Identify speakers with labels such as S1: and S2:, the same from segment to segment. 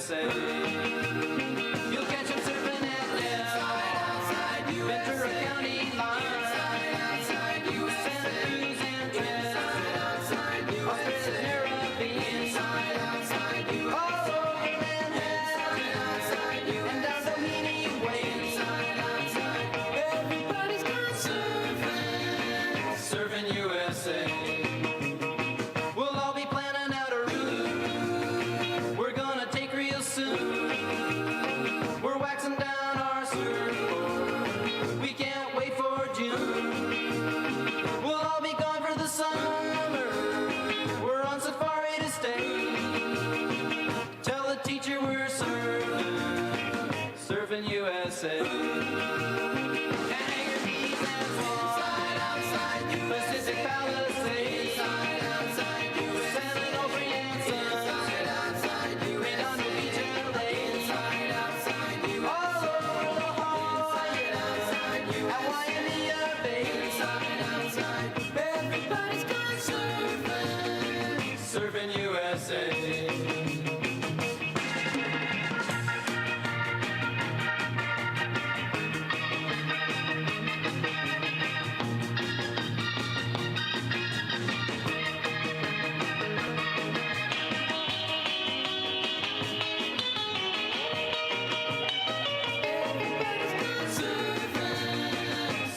S1: USA. You'll catch them surfing at Del, Ventura County line, Santa Cruz and Trent, Australia's Caribbean, all over Manhattan, and down Doheny Way. Everybody's gone surfing, surfing USA. We'll all be planning out a route we're gonna take real soon. We're waxing down our surfboard, we can't wait for June. We'll all be gone for the summer, we're on safari to stay. Tell the teacher we're surfing, surfing USA. Hangar Keys and Swan, Pacific Palisades, San Onofre and Sun, Redondo Beach and LA, all over La Jolla and Waimea Bay. Everybody's gone surfing, surfing USA.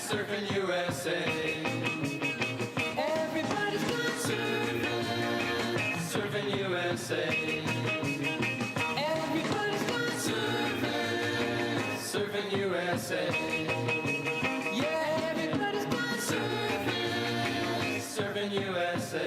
S1: Surfing USA. Everybody's gone surfing, surfing USA. Everybody's gone surfing, surfing USA. Yeah, everybody's gone surfing, surfing USA.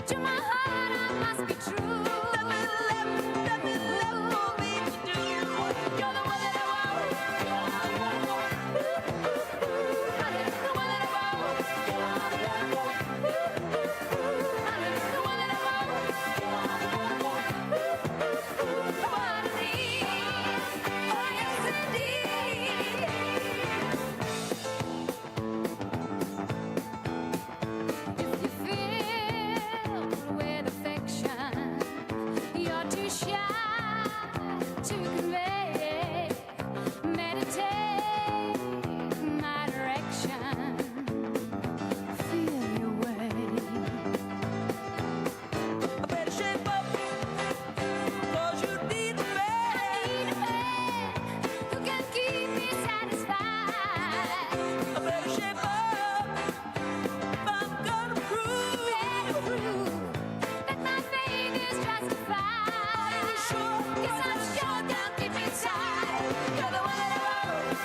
S2: To my heart I must be true. Nothing left for me to do. You're the one that I want. Honey, the one that I want. Honey, the one that I want. What I need. Oh, yes, indeed. If you filled with affection, you're too shy to convey. Meditate my direction. Feel your way.
S3: I better shape up, 'cause you need a
S2: I
S3: man.
S2: need a man who can keep me satisfied.
S3: I better shape up if I'm gonna prove.
S2: Better prove that my faith is justified.
S3: Are you sure?
S2: 'Cause I'm sure down deep inside, you're the one that I want.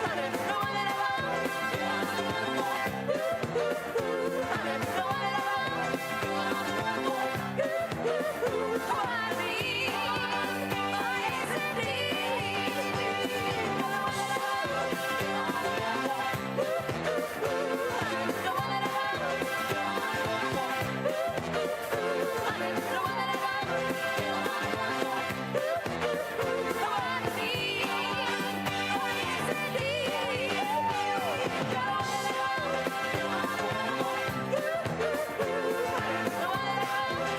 S2: Honey, the one that I want. Honey, the one that I want. Oh, I need. Oh, yes, indeed. The one that I want. The one that I want. Honey, the one that I want. Oh, I need. Oh, yes, indeed. The one that I want. The one that I want.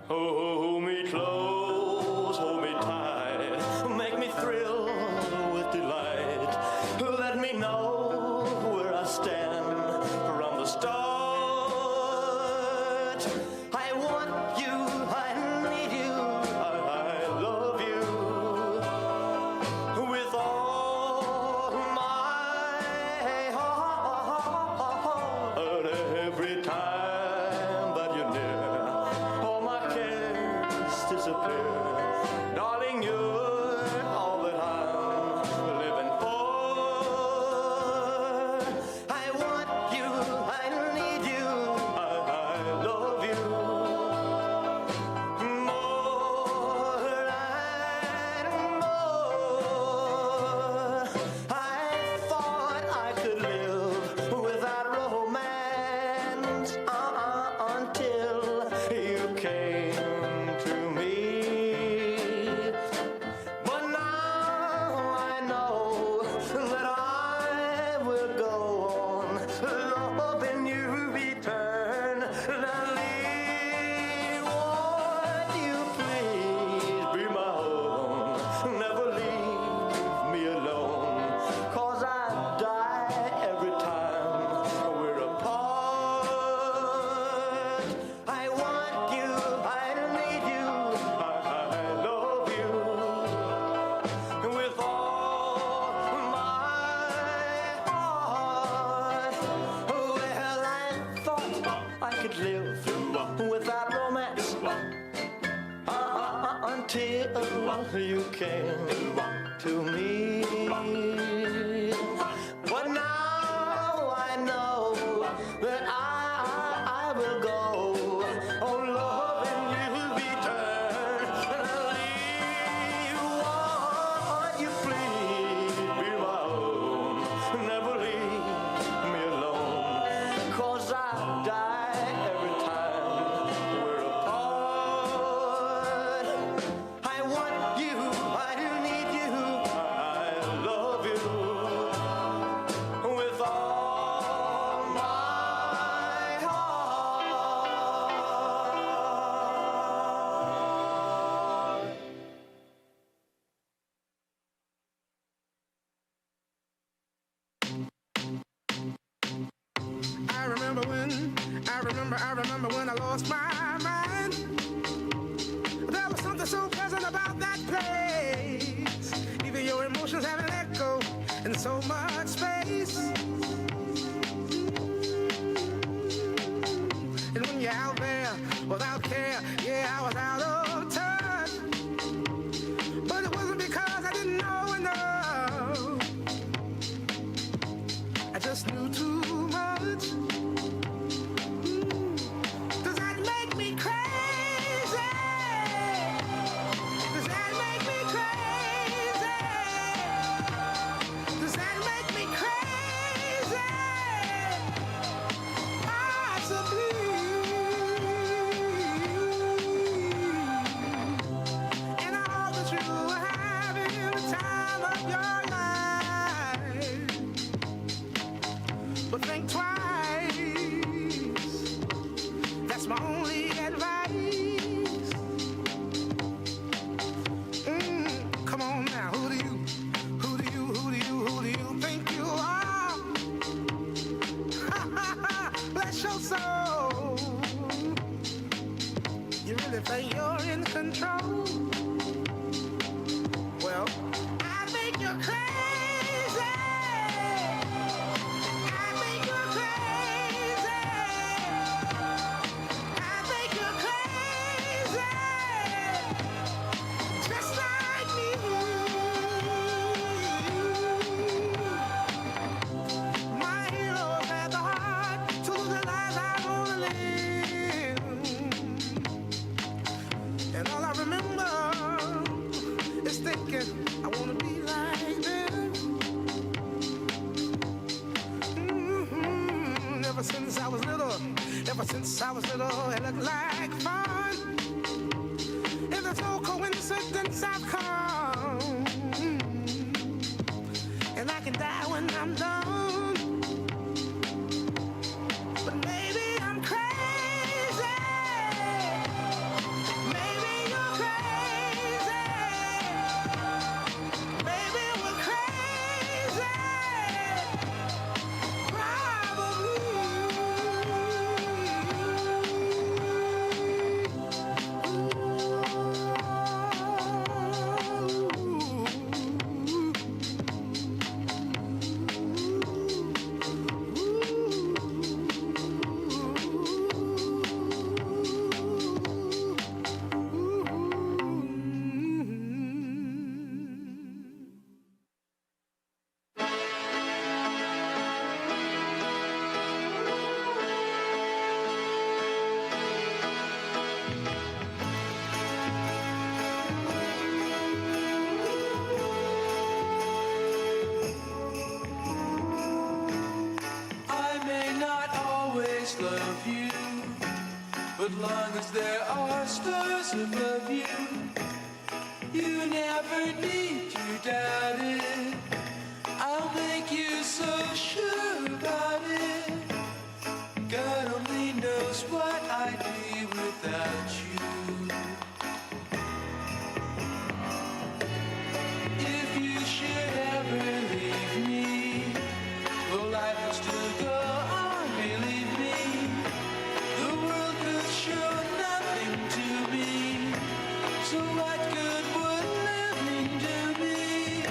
S4: Hold me close, hold me tight, make me thrill with delight. Let me know where I stand from the start. I want you, I need you, I love you with all my heart. Every time that you're near, all my cares disappear. Darling, you're all that I'm living for. I want you, I need you, I love you more and more. I thought I could live without romance until you came to me. But now I know that I will go on loving you eternally. Won't you please be my own? Never leave me alone, 'cause I die every time we're apart. I want you, I need you, I love you with all my heart. Well, I thought I could live without romance until you came to me. But now I know that I will go on loving you eternally. Won't you please be my own? Never leave me alone, 'cause I die every time we're apart. I want you, I need you, I love you with all my heart.
S5: I remember when I lost my mind. There was something so pleasant about that place. in so much space. And when you're out there without care, yeah, I was out of touch. But it wasn't because I didn't know enough. I just knew too much. Does that make me crazy? Does that make me crazy? Does that make me crazy? Possibly. And I hope that you are having the time of your life. But think twice. That's my only advice. Come on now, who do you think you are? Bless your soul. You really think you're in control? Well, I think you're crazy. I think you're crazy. I think you're crazy. Just like me. My heroes had the heart to lose their lives. I wanna live. And all I remember is thinking I wanna be like them. Ever since I was little, it looked like fun. And there's no coincidence I've come. And I can die when I'm done. But maybe I'm crazy. Maybe you're crazy. Maybe we're crazy.
S1: I may not always love you, but long as there are stars above you, you never need to doubt it. I'll make you so sure about it. God only knows what I'd be without you. If you should ever leave me, well, life will still go on, believe me. The world could show nothing to me, so what good would living do me?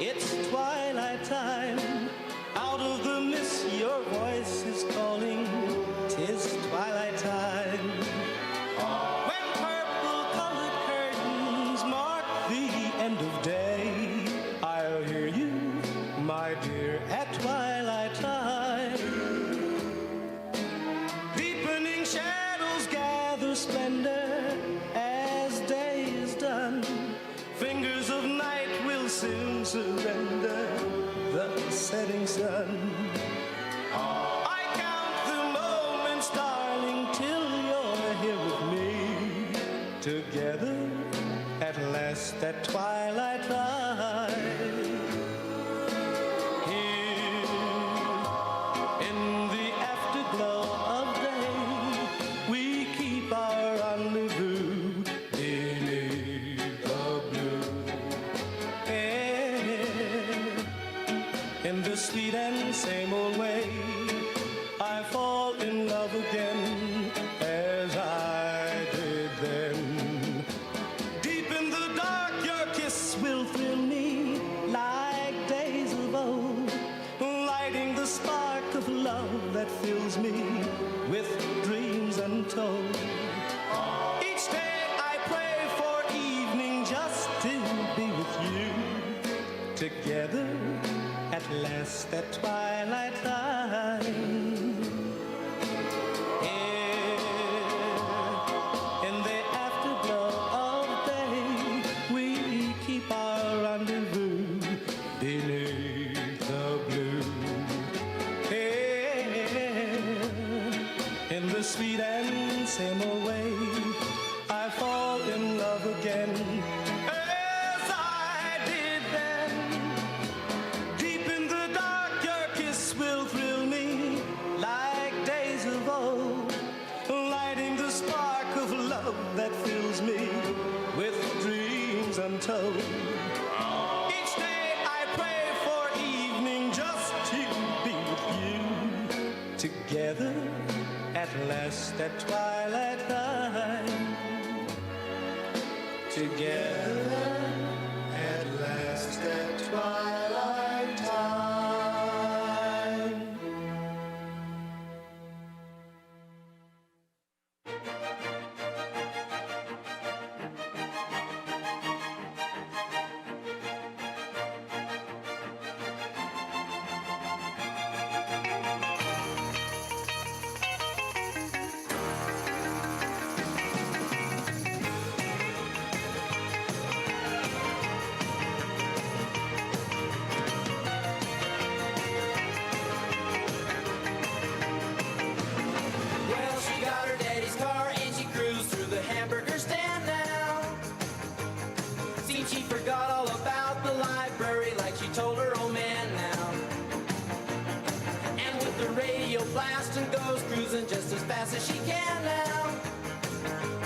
S4: It's twilight time. Out of the mist, your voice is calling. 'Tis twilight time. When purple-colored curtains mark the end of day, I'll hear you, my dear, at twilight time. Deepening shadows gather splendor as day is done. Fingers of night will soon surrender the setting sun. I count the moments, darling, till you're here with me. Together at last at twilight time. Here in the afterglow of day, we keep our rendezvous beneath the blue air. In the sweet and same old way, I fall in love again as I did then. Deep in the dark, your kiss will thrill me like days of old, lighting the spark of love that fills me with dreams untold. Each day I pray for evening just to be with you. Together at last at twilight time. In the afterglow of day, we keep our rendezvous beneath the blue air. In the sweet and same old way, I fall in love again as I did then. Deep in the dark, your kiss will thrill me like days of old, lighting the spark of love that fills me with dreams untold. Each day I pray for evening just to be with you. Together at last at twilight time. Together at last at twilight time.
S1: Well, she got her daddy's car and she cruised through the hamburger stand now. Seems she forgot all about the library like she told her old man now. And with the radio blasting goes cruising just as fast as she can now.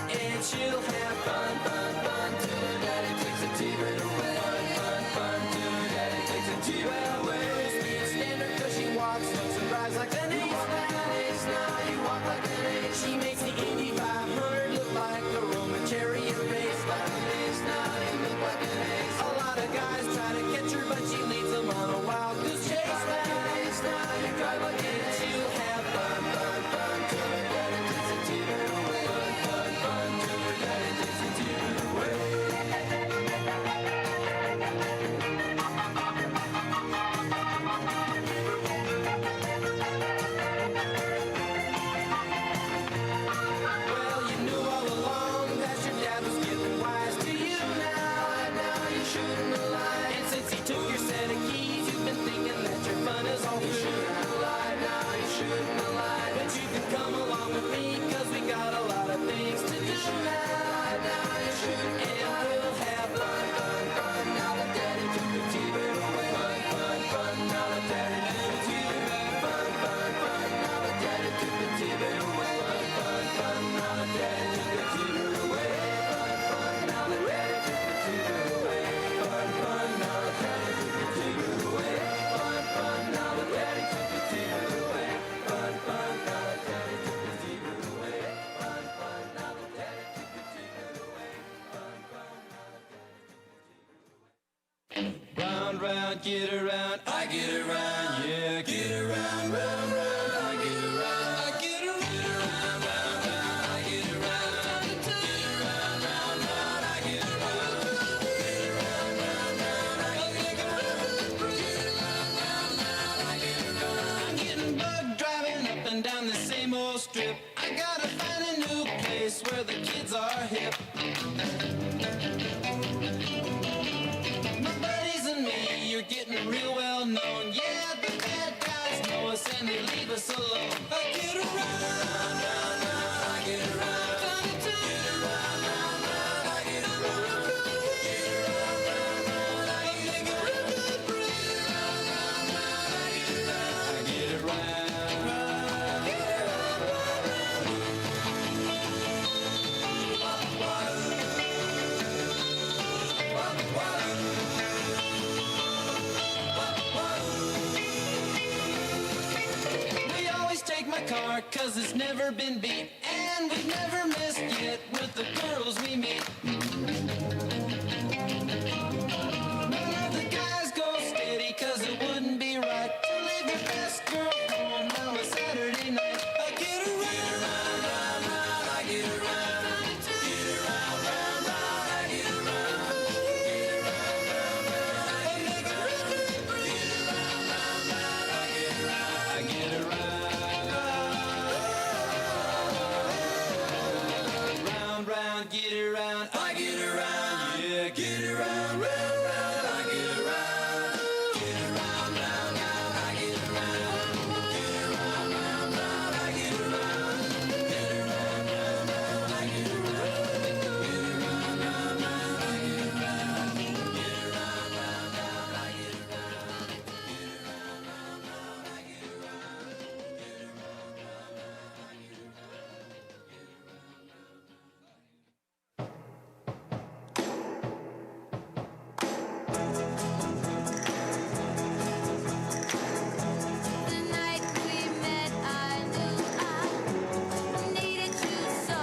S1: And she'll have fun, fun, fun till her daddy takes a T-bird away. Fun, fun, fun till her daddy takes a T-bird away. Well, speed standard 'cause she walks, looks and drives like an ace. Now you walk like an ace. She makes the Indy 500 look like a Roman chariot race. Like an ace, now you look like an ace. A lot of guys try to catch her, but she leads them on a wild goose chase. Like an ace, now you drive like an ace. She'll have fun, fun, fun till her daddy takes a T-bird away. Fun, fun, fun till her daddy get around, I get around, yeah, get around, round, round, I get around, I get around, round, round, round, I get around, get around, round, round, I get around, get around, round, round, I get around, get around, round, round, I get around. I'm getting bugged driving up and down the same old strip. I gotta find a new place where the kids are hip. My buddies and me, you're getting real well known. Yeah, the bad guys know us and they leave us alone. I get around, round, round, I get around. Get around, round, round, I get around. Get around, round, round, I get around. Get around, round, round, I get around. I get around. Get around, round, we always take my car, cause it's never been beat. And we've never missed yet with the girls we meet. None of the guys go steady, cause it wouldn't be right to leave your best girl home on a Saturday night. I get around, round, round, I get around. Get around, round, round, I get around. Get around, round, round, I get around. Get around, round, round, I get around. I get around. Round, round, get around. I get around. Yeah, get around, round, round, I get around. Get around, round, round, I get around. Get around, round, round, I get around. Get around, round, round, I get around. Get around, round, round, I get around. Get around, round, round, I get around. Get around, round, round, I get around.
S2: The night we met, I knew I needed you so.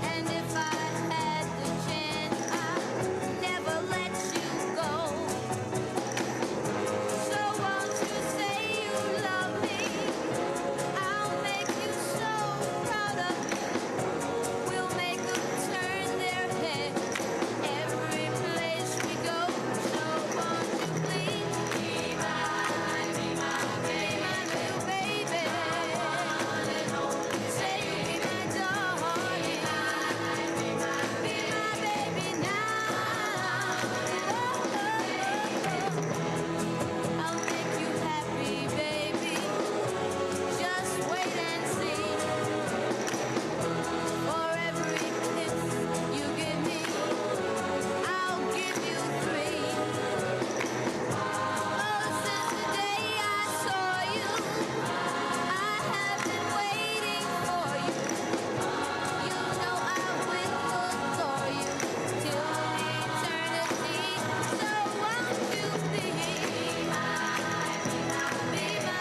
S2: And if I had the chance, I'd never let you go. So won't you say you love me? I'll make you so proud of me. We'll make them turn their head every place we go. So won't you please be my little baby? Say you'll be my darling. Be my baby now. I'll make you happy, baby. Just wait and see. For every kiss you give me, I'll give you 3. Oh, since the day I saw you, I have been waiting for you. You know I will adore you till eternity. So won't you be my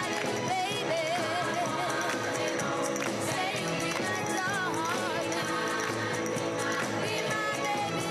S2: little baby? Say you'll be my darling. Be my baby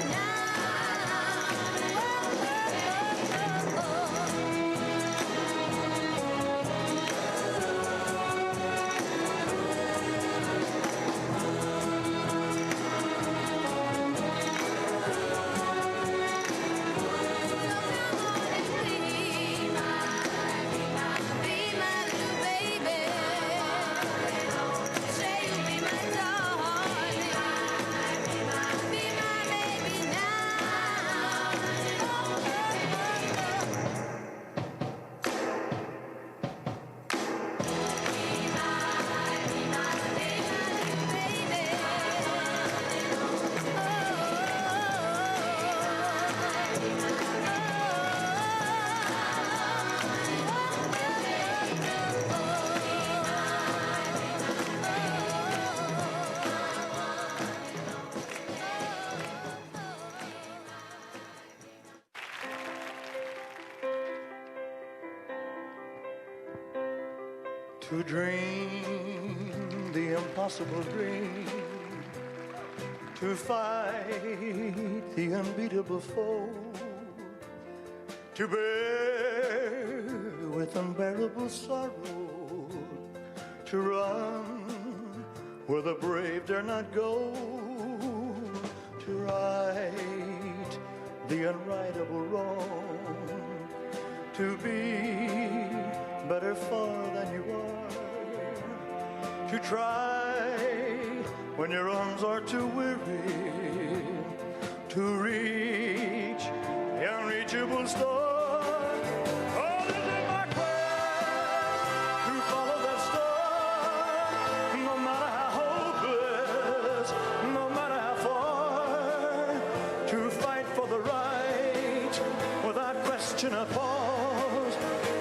S4: To dream the impossible dream, to fight the unbeatable foe,
S6: to bear with unbearable sorrow, to run where the brave dare not go, to right the unrightable wrong, to be better far than you are, to try when your arms are too weary, to reach the unreachable star. Oh, this is my quest to follow that star, no matter how hopeless, no matter how far, to fight for the right without question or pause,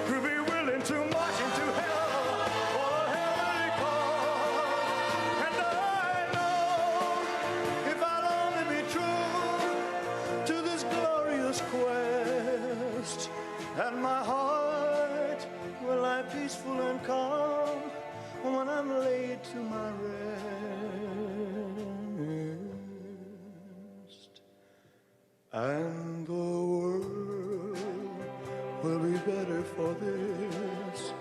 S6: to be willing to march into hell for a heavenly cause. And I know if I'd only be true to this glorious quest, and my heart will lie peaceful and calm when I'm laid to my rest. And the world will be better for this,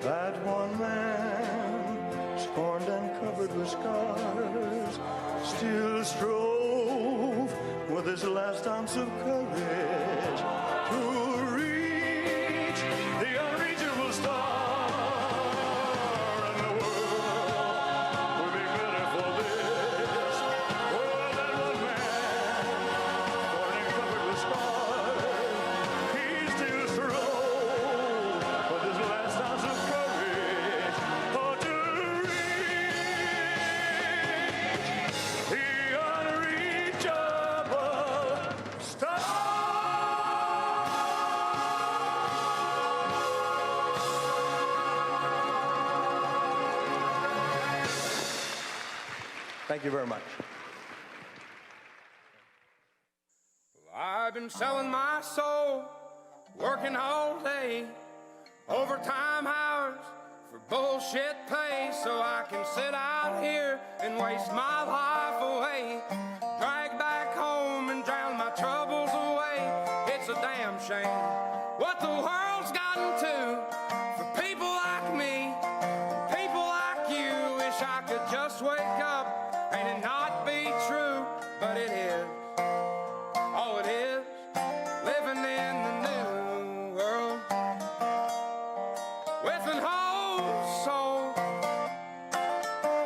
S6: that one man, scorned and covered with scars, still strove with his last ounce of courage to reach the unreachable star. And the world will be better for this, oh, that one man, scorned and covered with scars, he still strove with his last ounce of courage, oh, to reach the unreachable star. Thank you very much.
S5: I've been selling my soul, working all day, overtime hours for bullshit pay, so I can sit out here and waste my life away, drag back home and drown my troubles away. It's a damn shame what the world's gotten to for people like me, people like you. Wish I could just wake up and it not be true, but it is. Oh, it is living in the new world with an whole soul.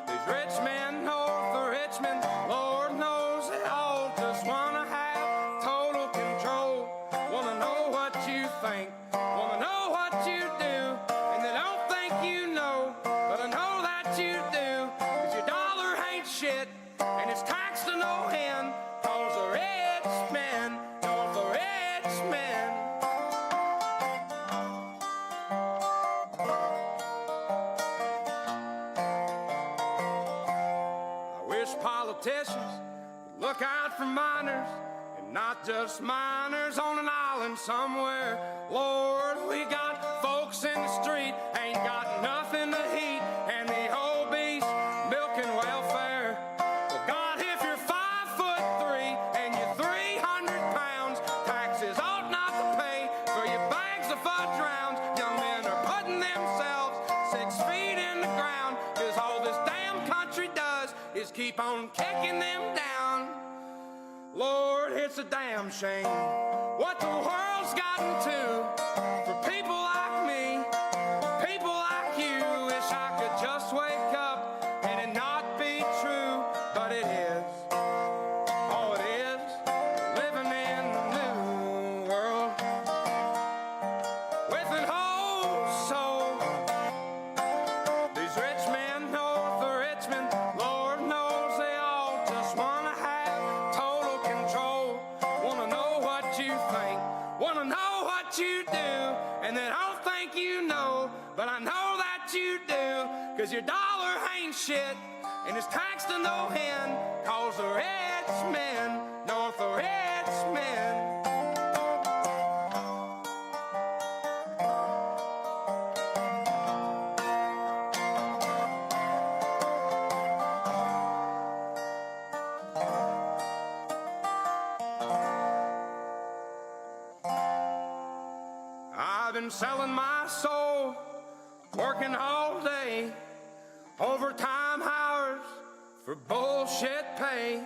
S5: These rich men north of Richmond, Lord knows they all just wanna have total control. Wanna know what you think, wanna know what you do, and they don't think you know, but I know that you do. 'Cause your dollar ain't shit, and it's taxed to no end. 'Cause the rich men, north the rich men. I wish politicians would look out for minors, and not just minors on an island somewhere. Lord, we got folks in the street, ain't got nothing to eat, and the obese milking welfare. Well, God, if you're 5'3" and you're 300 pounds, taxes ought not to pay for your bags of fudge rounds. Young men are putting themselves 6 feet in the ground, 'cause all this damn country does is keep on kicking them down. Lord, it's a damn shame what the world's gotten to for people like me, people like you. Wish I could just wake up and it not be true, but it is. Oh, it is living in the new world with an whole soul. These rich men north of Richmond, Lord knows they all just wanna have total control. Wanna know what you think, wanna know what you do, and they don't think you know, but I know that you do. 'Cause your dollar ain't shit, and it's taxed to no end. 'Cause the rich men, north the rich men. I've been selling my soul, working all day, overtime hours for bullshit pay.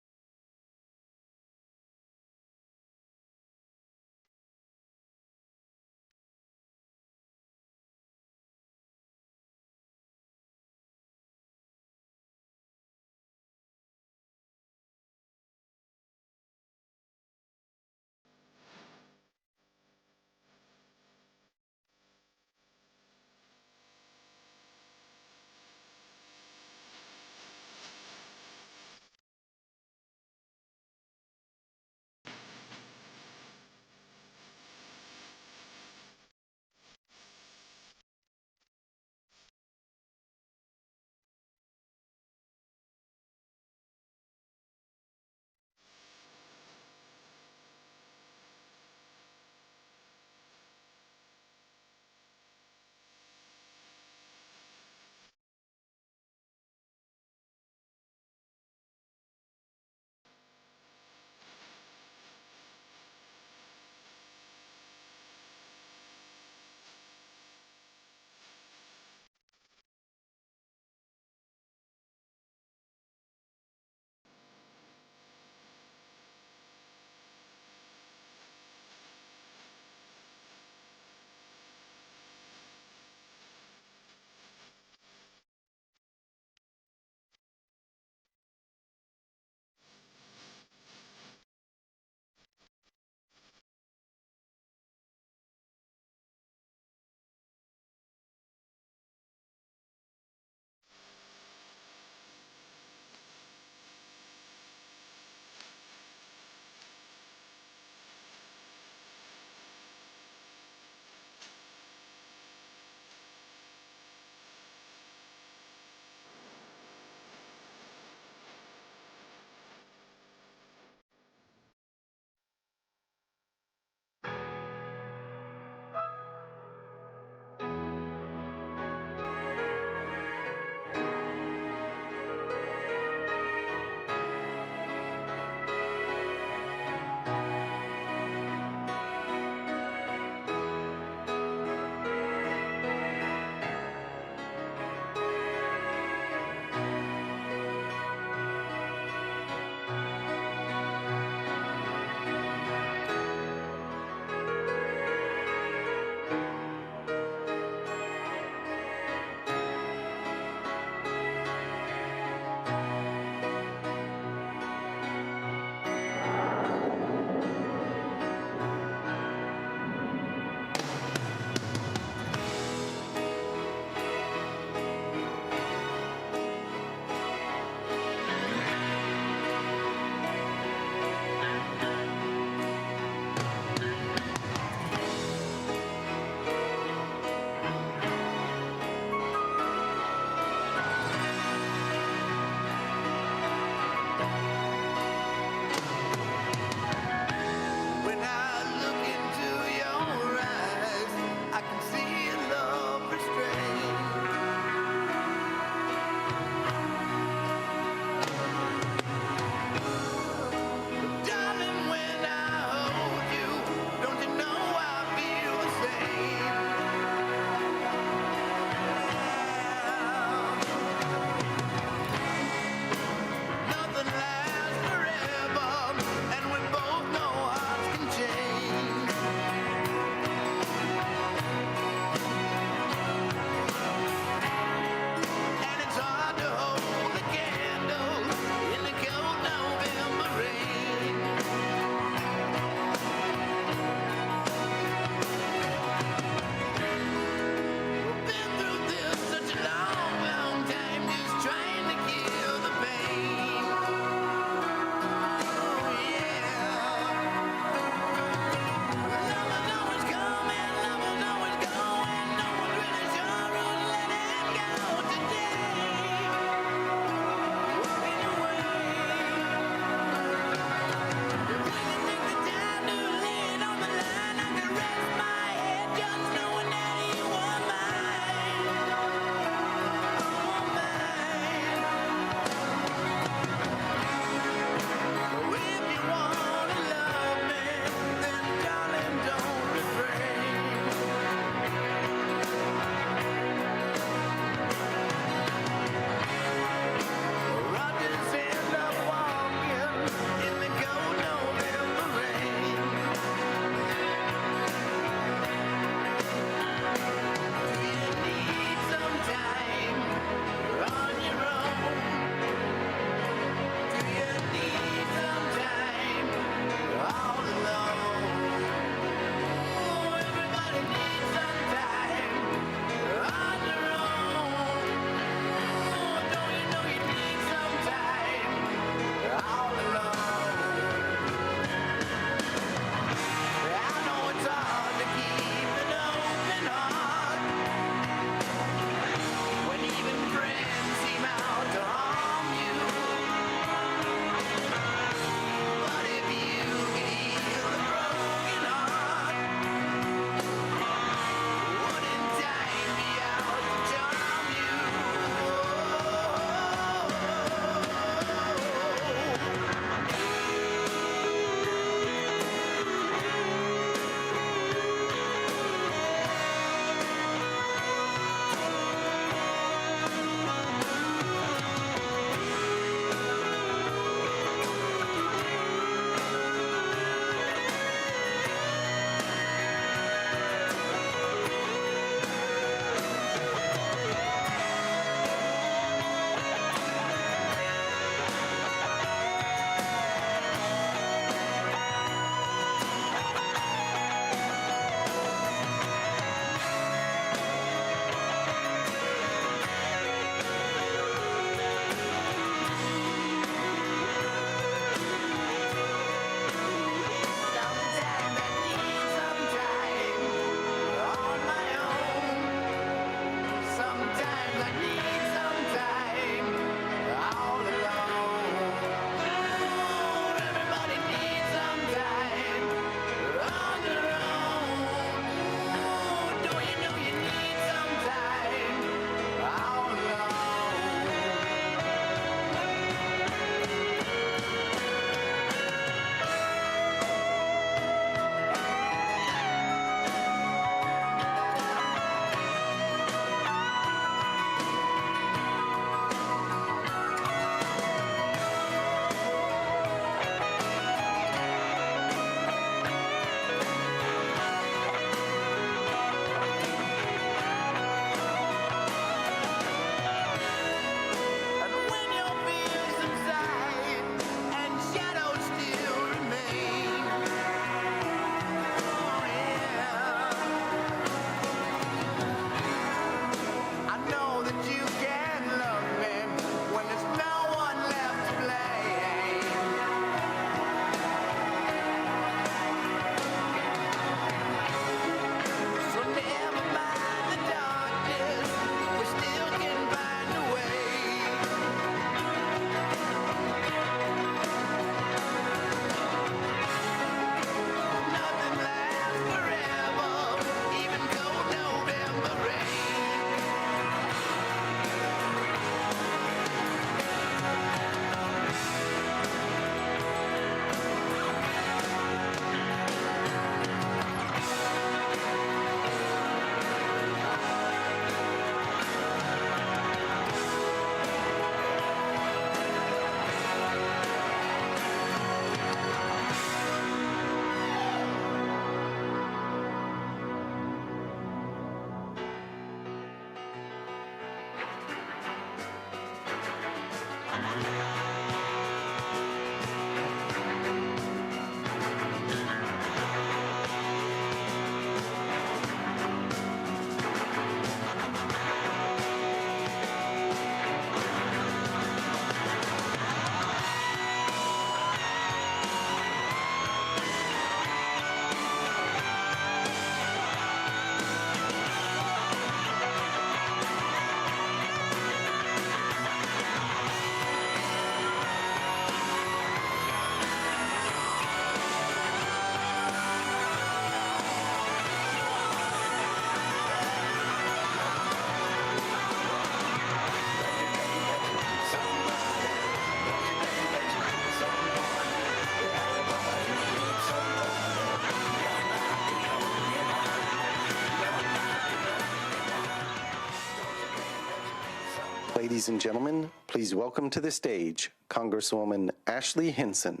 S7: Ladies and gentlemen, please welcome to the stage Congresswoman Ashley Hinson.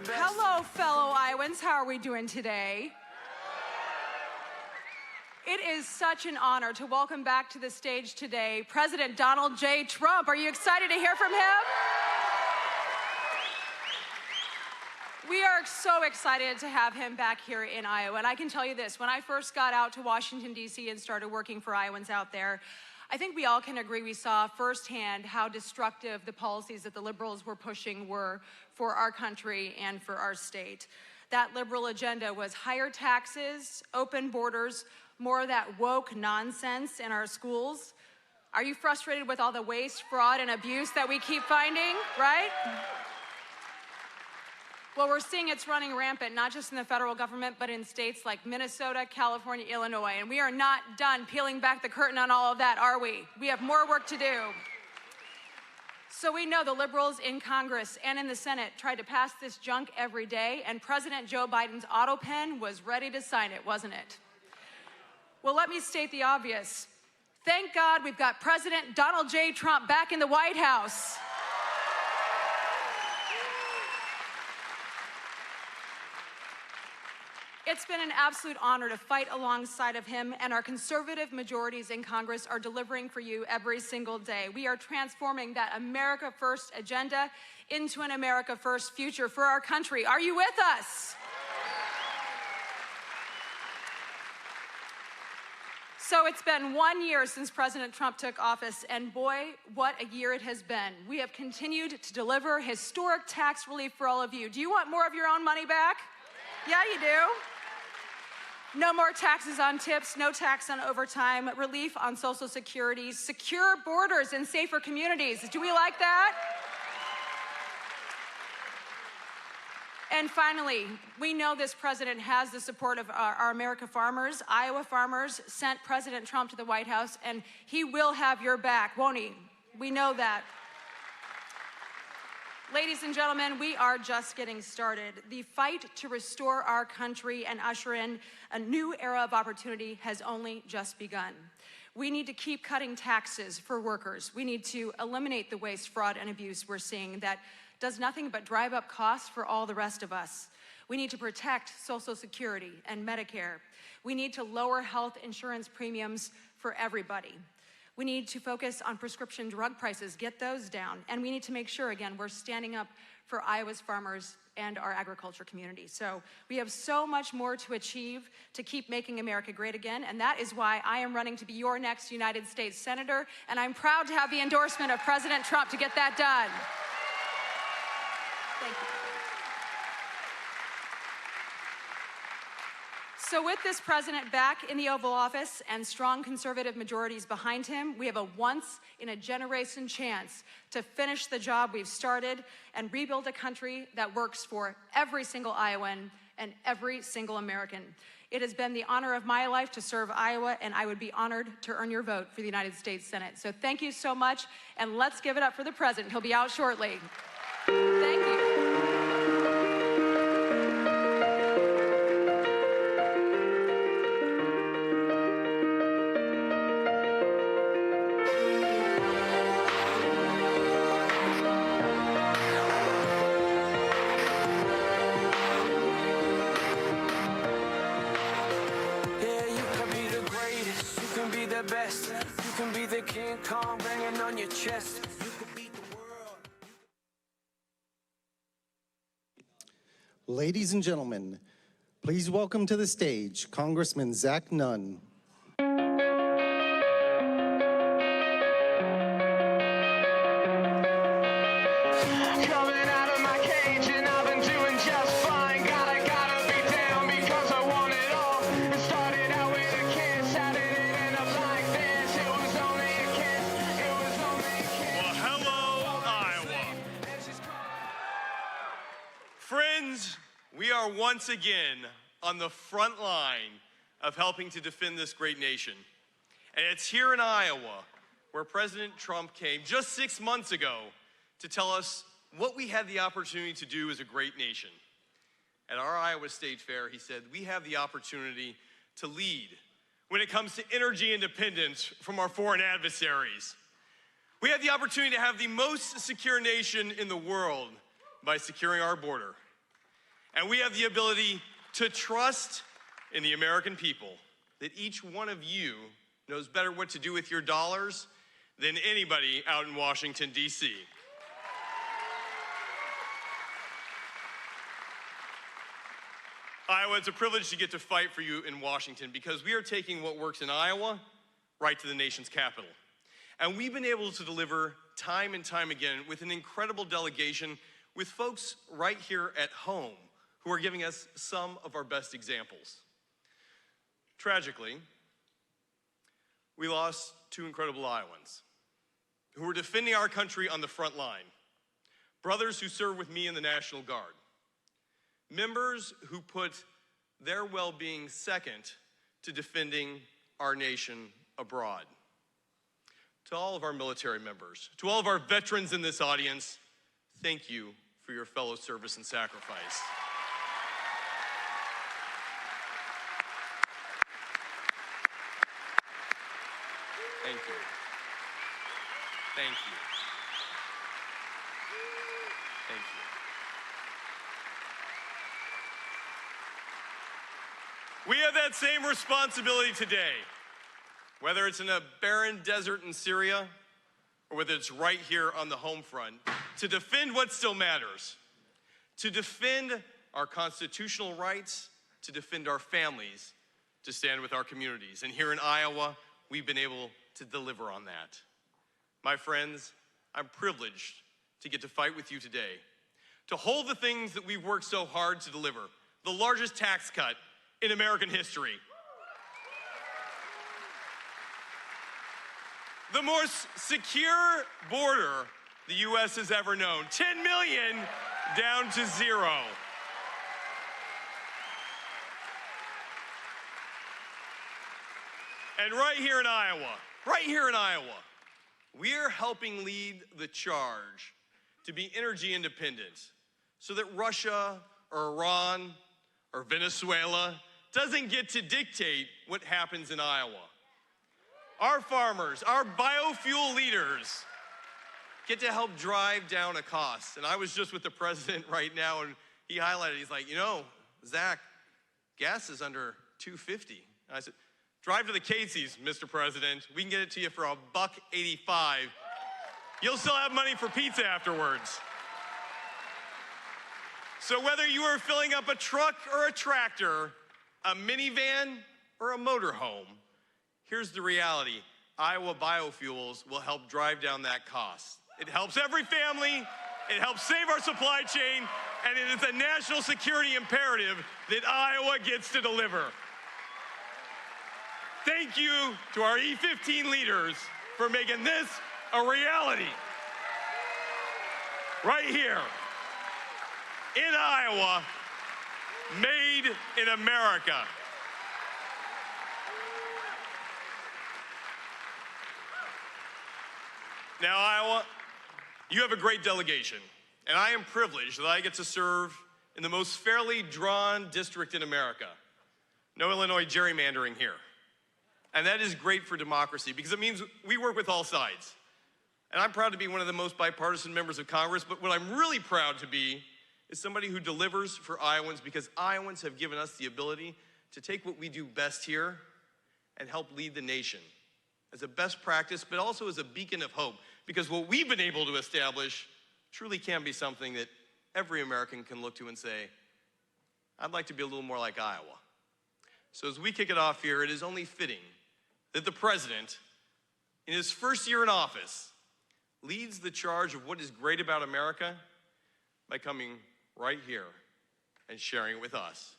S8: Hello, fellow Iowans. How are we doing today? It is such an honor to welcome back to the stage today President Donald J. Trump. Are you excited to hear from him? We are so excited to have him back here in Iowa. And I can tell you this, when I first got out to Washington, D.C. and started working for Iowans out there, I think we all can agree we saw firsthand how destructive the policies that the liberals were pushing were for our country and for our state. That liberal agenda was higher taxes, open borders, more of that woke nonsense in our schools. Are you frustrated with all the waste, fraud, and abuse that we keep finding, right? Well, we're seeing it's running rampant, not just in the federal government, but in states like Minnesota, California, Illinois. And we are not done peeling back the curtain on all of that, are we? We have more work to do. So we know the liberals in Congress and in the Senate tried to pass this junk every day, and President Joe Biden's auto pen was ready to sign it, wasn't it? Well, let me state the obvious. Thank God we've got President Donald J. Trump back in the White House. It's been an absolute honor to fight alongside of him, and our conservative majorities in Congress are delivering for you every single day. We are transforming that America First agenda into an America First future for our country. Are you with us? So it's been 1 year since President Trump took office, and boy, what a year it has been. We have continued to deliver historic tax relief for all of you. Do you want more of your own money back? Yeah, you do. No more taxes on tips, no tax on overtime, relief on Social Security, secure borders and safer communities. Do we like that? And finally, we know this president has the support of our America farmers. Iowa farmers sent President Trump to the White House, and he will have your back, won't he? We know that. Ladies and gentlemen, we are just getting started. The fight to restore our country and usher in a new era of opportunity has only just begun. We need to keep cutting taxes for workers. We need to eliminate the waste, fraud, and abuse we're seeing that does nothing but drive up costs for all the rest of us. We need to protect Social Security and Medicare. We need to lower health insurance premiums for everybody. We need to focus on prescription drug prices, get those down. And we need to make sure, again, we're standing up for Iowa's farmers and our agriculture community. So we have so much more to achieve to keep making America great again. And that is why I am running to be your next United States Senator. And I'm proud to have the endorsement of President Trump to get that done. Thank you. So with this president back in the Oval Office and strong conservative majorities behind him, we have a once-in-a-generation chance to finish the job we've started and rebuild a country that works for every single Iowan and every single American. It has been the honor of my life to serve Iowa, and I would be honored to earn your vote for the United States Senate. So thank you so much, and let's give it up for the president. He'll be out shortly. Thank you.
S9: Best. You can be the King Kong banging on your chest. You could beat the world.
S7: Ladies and gentlemen, please welcome to the stage Congressman Zack Nun.
S5: Coming out of my cage and I've been doing just fine. Gotta be down because I want it all. It started out with a kiss, how did it end up like this? It was only a kiss, it was only a kiss.
S6: Well, hello, Iowa. Friends, we
S10: are once again on the front line of helping to defend this great nation. And it's here in Iowa where President Trump came just 6 months ago to tell us what we had the opportunity to do as a great nation. At our Iowa State Fair, he said, we have the opportunity to lead when it comes to energy independence from our foreign adversaries. We have the opportunity to have the most secure nation in the world by securing our border. And we have the ability to trust in the American people that each one of you knows better what to do with your dollars than anybody out in Washington, D.C. Iowa, it's a privilege to get to fight for you in Washington because we are taking what works in Iowa right to the nation's capital. And we've been able to deliver time and time again with an incredible delegation with folks right here at home who are giving us some of our best examples. Tragically, we lost two incredible Iowans who were defending our country on the front line. Brothers who serve with me in the National Guard. Members who put their well-being second to defending our nation abroad. To all of our military members, to all of our veterans in this audience, thank you for your fellow service and sacrifice. Thank you. Thank you. Thank you. We have that same responsibility today, whether it's in a barren desert in Syria or whether it's right here on the home front, to defend what still matters, to defend our constitutional rights, to defend our families, to stand with our communities. And here in Iowa, we've been able to deliver on that. My friends, I'm privileged to get to fight with you today, to hold the things that we've worked so hard to deliver, the largest tax cut in American history, the most secure border the U.S. has ever known, 10 million down to 0. And right here in Iowa, we are helping lead the charge to be energy independent so that Russia or Iran or Venezuela doesn't get to dictate what happens in Iowa. Our farmers, our biofuel leaders get to help drive down a cost. And I was just with the president right now, and he highlighted, he's like, you know, Zach, gas is under $2.50. And I said, drive to the Casey's, Mr. President. We can get it to you for $1.85. You'll still have money for pizza afterwards. So whether you are filling up a truck or a tractor, a minivan or a motorhome, here's the reality. Iowa Biofuels will help drive down that cost. It helps every family, it helps save our supply chain, and it is a national security imperative that Iowa gets to deliver. Thank you to our E15 leaders for making this a reality. Right here in Iowa, made in America. Now, Iowa, you have a great delegation, and I am privileged that I get to serve in the most fairly drawn district in America. No Illinois gerrymandering here. And that is great for democracy because it means we work with all sides. And I'm proud to be one of the most bipartisan members of Congress, but what I'm really proud to be is somebody who delivers for Iowans because Iowans have given us the ability to take what we do best here and help lead the nation as a best practice, but also as a beacon of hope, because what we've been able to establish truly can be something that every American can look to and say, I'd like to be a little more like Iowa. So as we kick it off here, it is only fitting that the president, in his first year in office, leads the charge of what is great about America by coming right here and sharing it with us.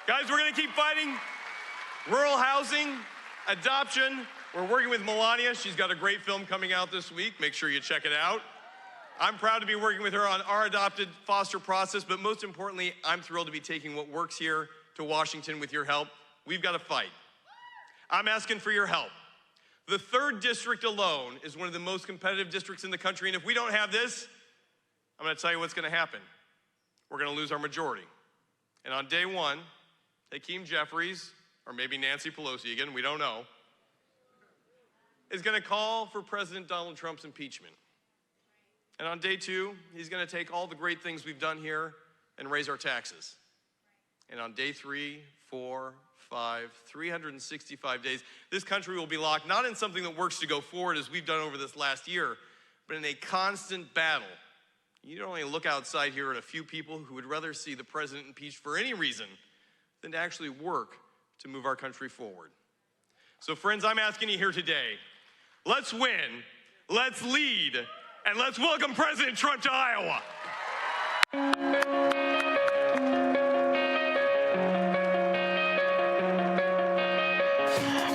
S10: Guys, we're gonna keep fighting rural housing, adoption. We're working with Melania. She's got a great film coming out this week. Make sure you check it out. I'm proud to be working with her on our adopted foster process, but most importantly, I'm thrilled to be taking what works here to Washington with your help. We've got to fight. I'm asking for your help. The 3rd district alone is one of the most competitive districts in the country, and if we don't have this, I'm going to tell you what's going to happen. We're going to lose our majority. And on day 1, Hakeem Jeffries, or maybe Nancy Pelosi again, we don't know, is going to call for President Donald Trump's impeachment. And on day 2, he's going to take all the great things we've done here and raise our taxes. And on day 3, 4, 5, 365 days, this country will be locked not in something that works to go forward as we've done over this last year, but in a constant battle. You don't only look outside here at a few people who would rather see the president impeached for any reason than to actually work to move our country forward. So friends, I'm asking you here today, let's win, let's lead, and let's welcome President Trump to Iowa.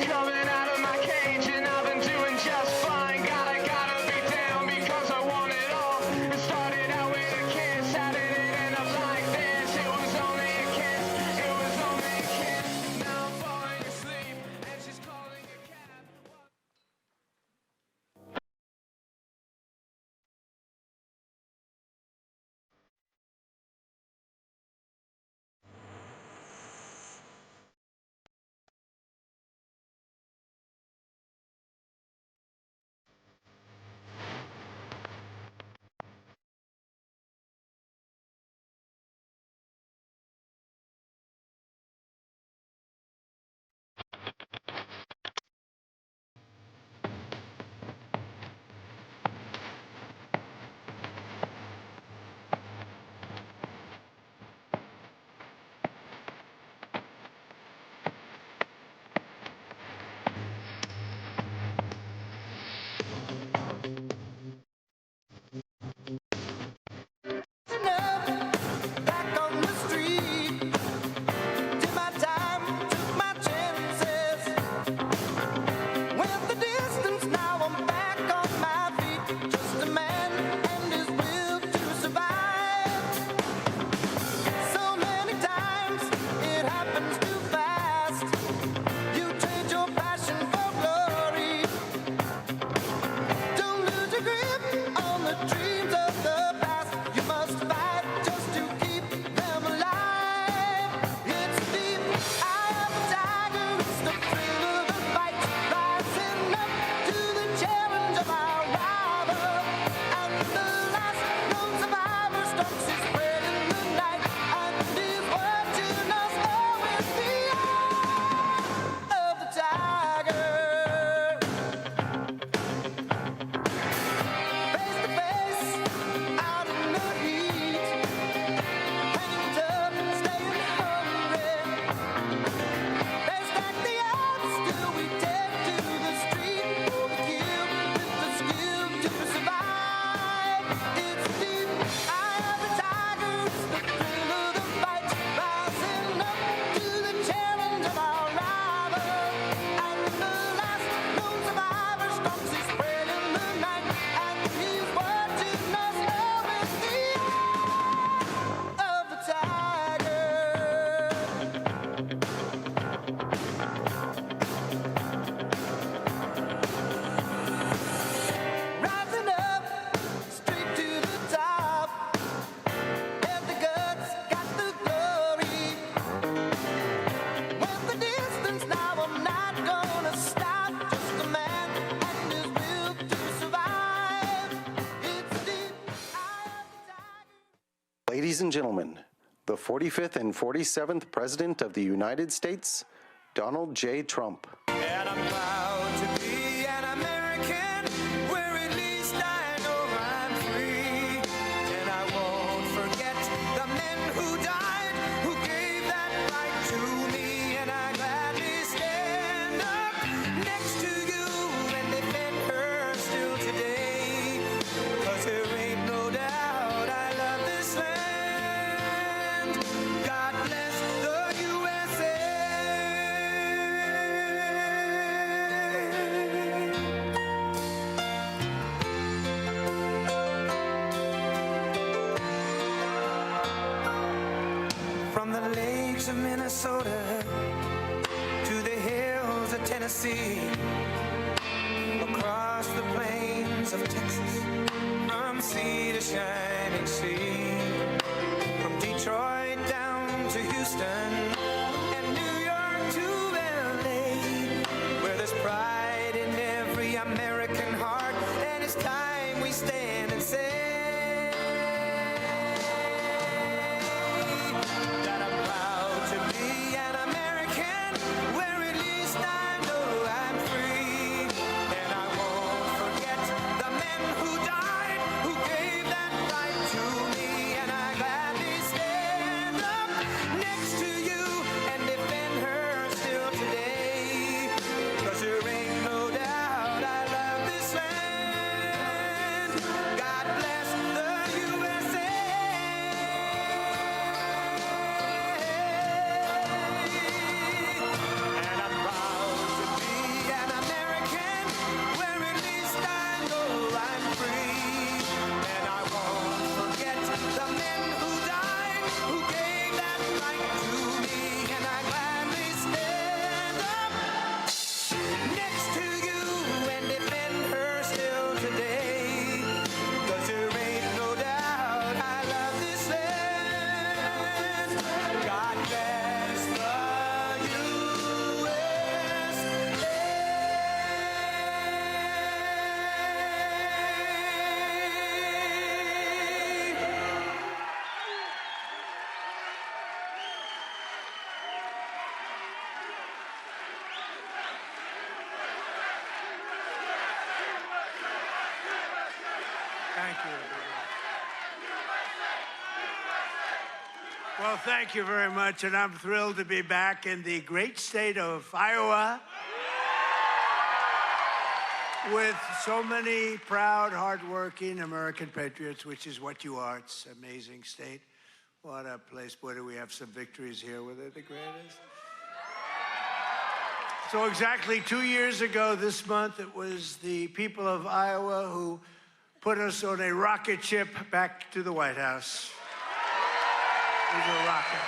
S9: Coming out of my cage and I've been doing just fine. Gotta be down because I want it all. It started out with a kiss. How did it end up like this? It was only a kiss. It was only a kiss. Now I'm falling asleep and she's calling a cab. Back on the street, did my time, took my chances. Went the distance, now I'm back on my feet. Just a man and his will to survive. So many times it happens too fast. You trade your passion for glory. Don't lose your grip on the dreams of the past. You must fight just to keep them alive. It's the eye of the tiger, it's the thrill of the fight. Rising up to the challenge of our rival. And the last known survivor stalks his prey in the night. And his watching us all with the eye of the tiger. Face to face, out in the heat, hanging tough, staying hungry. They stack the odds, still we take to the street for the kill, with the skill to survive. It's the eye of the tiger, it's the thrill of the fight, rising up to the challenge of our rival. And the last known survivor stalks his prey in the night, and he's watching us all with the eye of the tiger. Rising up, straight to the top. Have the guts, got the glory. Went the distance, now I'm not gonna stop. Just a man and his will to survive. It's the eye of the tiger.
S7: Ladies and gentlemen, the 45th and 47th President of the United States, Donald J. Trump.
S9: And I'm proud to be an American, where at least I know I'm free. And I won't forget the men who died, who gave that right to me. And I gladly stand up next to you and defend her still today. 'Cause there ain't no doubt I love this land. God bless the USA. plains of Minnesota to the hills of Tennessee, across the plains of Texas, from sea to shining sea, from Detroit down to Houston and New York to LA, where there's pride in every American heart, and it's time we stand and say that I'm proud to be an American, where at least I know I'm free, and I won't forget the men who died, who gave that right to me, and I gladly stand up next to you and defend her still today, 'cause there ain't no doubt I love this land. God bless the USA. And I'm proud to be an American, where at least I know I'm free, and I won't forget the men who died, who gave that right to me, and I gladly stand up next to you and defend her still today, 'cause there ain't no doubt I love this land. God bless the
S11: Thank you. Well, thank you very much, and I'm thrilled to be back in the great state of Iowa with so many proud, hardworking American patriots, which is what you are. It's an amazing state. What a place. Boy, do we have some victories here. Were they the greatest? So exactly 2 years ago this month, it was the people of Iowa who put us on a rocket ship back to the White House. It was a rocket.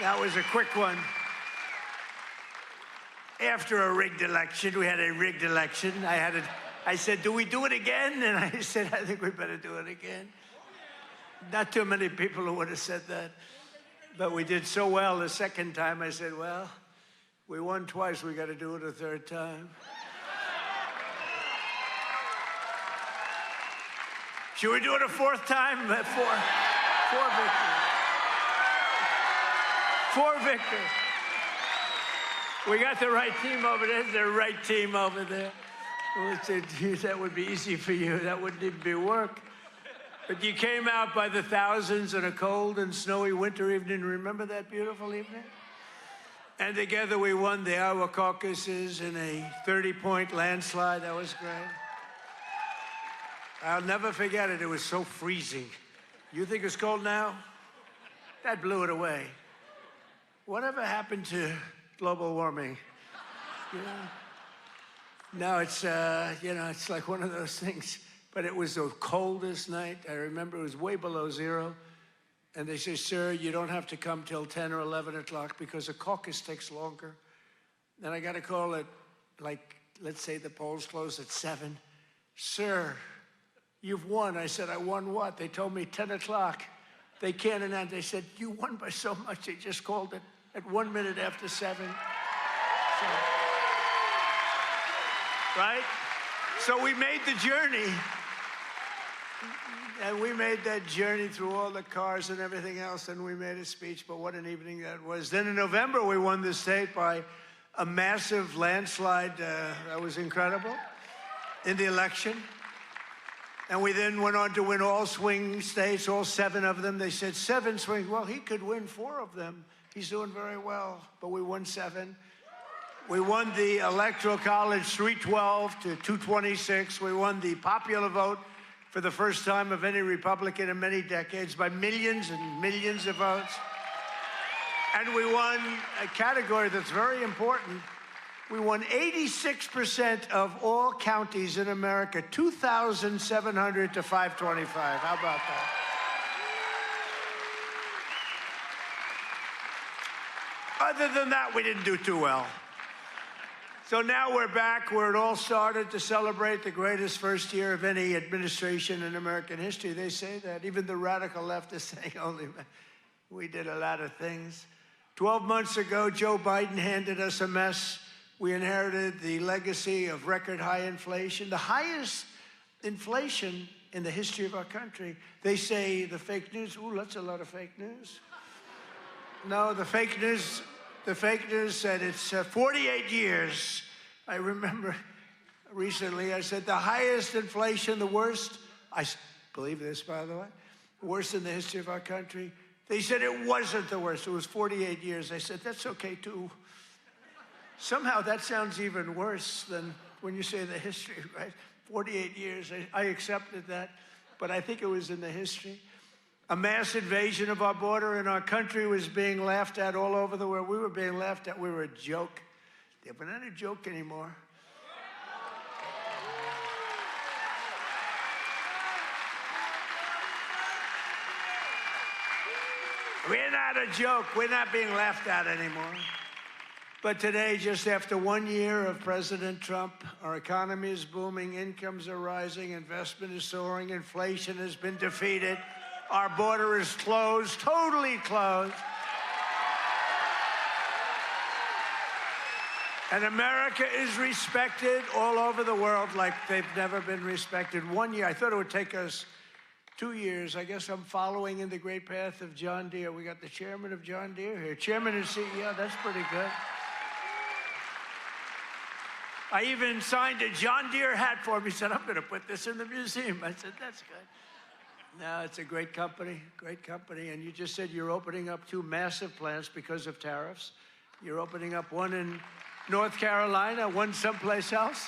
S11: That was a quick one. After a rigged election, we had a rigged election. I said, do we do it again? And I said, I think we better do it again. Not too many people who would have said that. But we did so well the second time, I said, well, we won twice, we got to do it a third time. Should we do it a fourth time? Four victories. 4 victories. We got the right team over there. The right team over there. We said, geez, that would be easy for you. That wouldn't even be work. But you came out by the thousands on a cold and snowy winter evening. Remember that beautiful evening? And together we won the Iowa caucuses in a 30-point landslide. That was great. I'll never forget it. It was so freezing. You think it's cold now? That blew it away. Whatever happened to global warming? You know? Now it's, it's like one of those things. But it was the coldest night. I remember it was way below zero. And they say, sir, you don't have to come till 10 or 11 o'clock because the caucus takes longer. Then I got a call at, let's say the polls closed at 7. Sir, you've won. I said, I won what? They told me 10 o'clock. They can't announce. They said, you won by so much. They just called it at 1 minute after 7. So, right? So we made the journey. And we made that journey through all the cars and everything else, and we made a speech, but what an evening that was. Then in November, we won the state by a massive landslide. That was incredible in the election. And we then went on to win all swing states, all 7 of them. They said 7 swing. Well, he could win 4 of them. He's doing very well, but we won 7. We won the Electoral College 312 to 226. We won the popular vote for the first time of any Republican in many decades by millions and millions of votes. And we won a category that's very important. We won 86% of all counties in America, 2,700 to 525. How about that? Other than that, we didn't do too well. So now we're back where it all started to celebrate the greatest first year of any administration in American history. They say that. Even the radical left is saying, holy man, we did a lot of things. 12 months ago, Joe Biden handed us a mess. We inherited the legacy of record high inflation, the highest inflation in the history of our country. They say the fake news, ooh, that's a lot of fake news. No, the fake news said it's 48 years. I remember recently I said the highest inflation, the worst, I believe this, by the way, worst in the history of our country. They said it wasn't the worst. It was 48 years. I said, that's okay, too. Somehow that sounds even worse than when you say the history, right? 48 years. I accepted that, but I think it was in the history. A mass invasion of our border and our country was being laughed at all over the world. We were being laughed at. We were a joke. We're not a joke anymore. We're not a joke. We're not being laughed at anymore. But today, just after 1 year of President Trump, our economy is booming, incomes are rising, investment is soaring, inflation has been defeated, our border is closed, totally closed. And America is respected all over the world like they've never been respected. 1 year, I thought it would take us 2 years. I guess I'm following in the great path of John Deere. We got the chairman of John Deere here. Chairman and CEO, that's pretty good. I even signed a John Deere hat for him. He said, I'm going to put this in the museum. I said, that's good. No, it's a great company. And you just said you're opening up 2 massive plants because of tariffs. You're opening up one in North Carolina, one someplace else.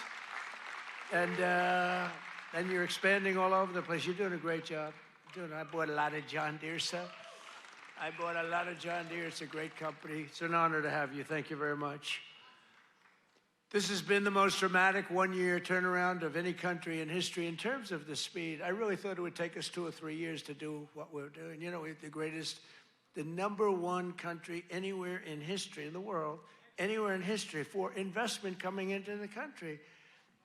S11: And then you're expanding all over the place. You're doing a great job. I bought a lot of John Deere stuff. It's a great company. It's an honor to have you. Thank you very much. This has been the most dramatic 1 year turnaround of any country in history in terms of the speed. I really thought it would take us 2 or 3 years to do what we're doing. You know, we're the number 1 country anywhere in history, in the world, anywhere in history for investment coming into the country.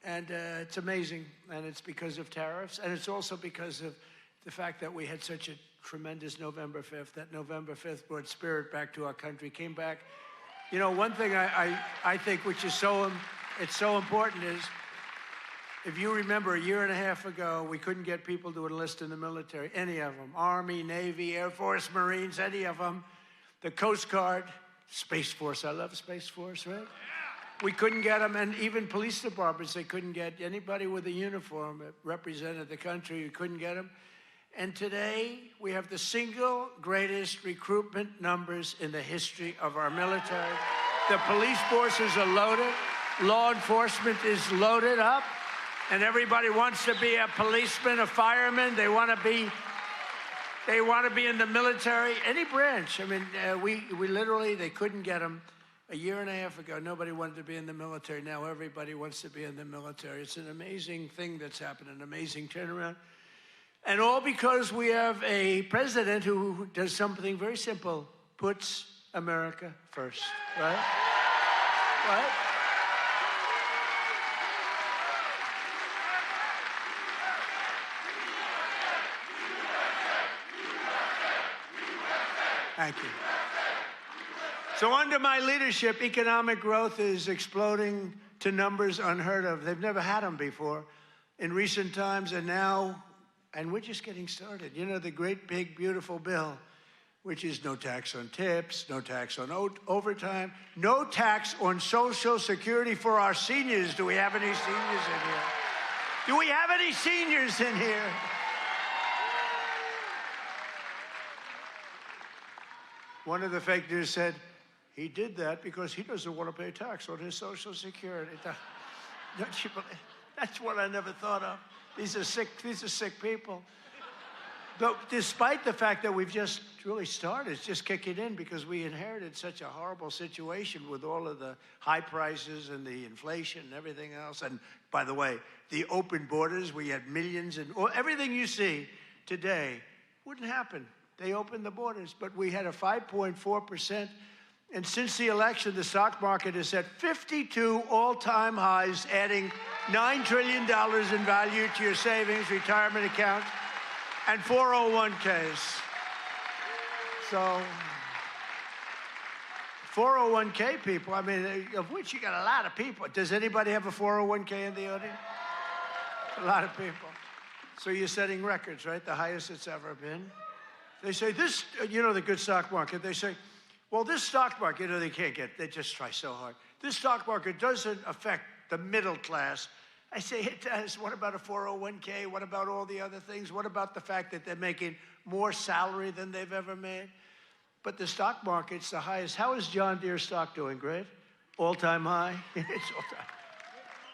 S11: And it's amazing. And it's because of tariffs. And it's also because of the fact that we had such a tremendous November 5th. That November 5th brought spirit back to our country, came back. You know, one thing I think which is so important is, if you remember a year and a half ago, we couldn't get people to enlist in the military, any of them. Army, Navy, Air Force, Marines, any of them. The Coast Guard, Space Force. I love Space Force, right? We couldn't get them, and even police departments, they couldn't get anybody with a uniform that represented the country. You couldn't get them. And today, we have the single greatest recruitment numbers in the history of our military. The police forces are loaded. Law enforcement is loaded up. And everybody wants to be a policeman, a fireman. They want to be in the military, any branch. I mean, we literally, they couldn't get them. A year and a half ago, nobody wanted to be in the military. Now everybody wants to be in the military. It's an amazing thing that's happened, an amazing turnaround. And all because we have a president who does something very simple, puts America first, right? Right? Thank you. So under my leadership, economic growth is exploding to numbers unheard of. They've never had them before in recent times, and now, and we're just getting started. You know, the great, big, beautiful bill, which is no tax on tips, no tax on overtime, no tax on Social Security for our seniors. Do we have any seniors in here? Do we have any seniors in here? One of the fake news said, he did that because he doesn't want to pay tax on his Social Security. Don't you believe? That's what I never thought of. These are sick people. But despite the fact that we've just really started, it's just kicking in because we inherited such a horrible situation with all of the high prices and the inflation and everything else. And by the way, the open borders, we had millions and everything you see today wouldn't happen. They opened the borders, but we had a 5.4% And since the election, the stock market has set 52 all-time highs, adding $9 trillion in value to your savings, retirement accounts, and 401ks. So, 401k people, I mean, of which you got a lot of people. Does anybody have a 401k in the audience? A lot of people. So you're setting records, right? The highest it's ever been. They say this, you know, the good stock market, they say, well, this stock market, you know, they just try so hard. This stock market doesn't affect the middle class. I say it does. What about a 401k? What about all the other things? What about the fact that they're making more salary than they've ever made? But the stock market's the highest. How is John Deere stock doing? Great? All-time high? It's all-time.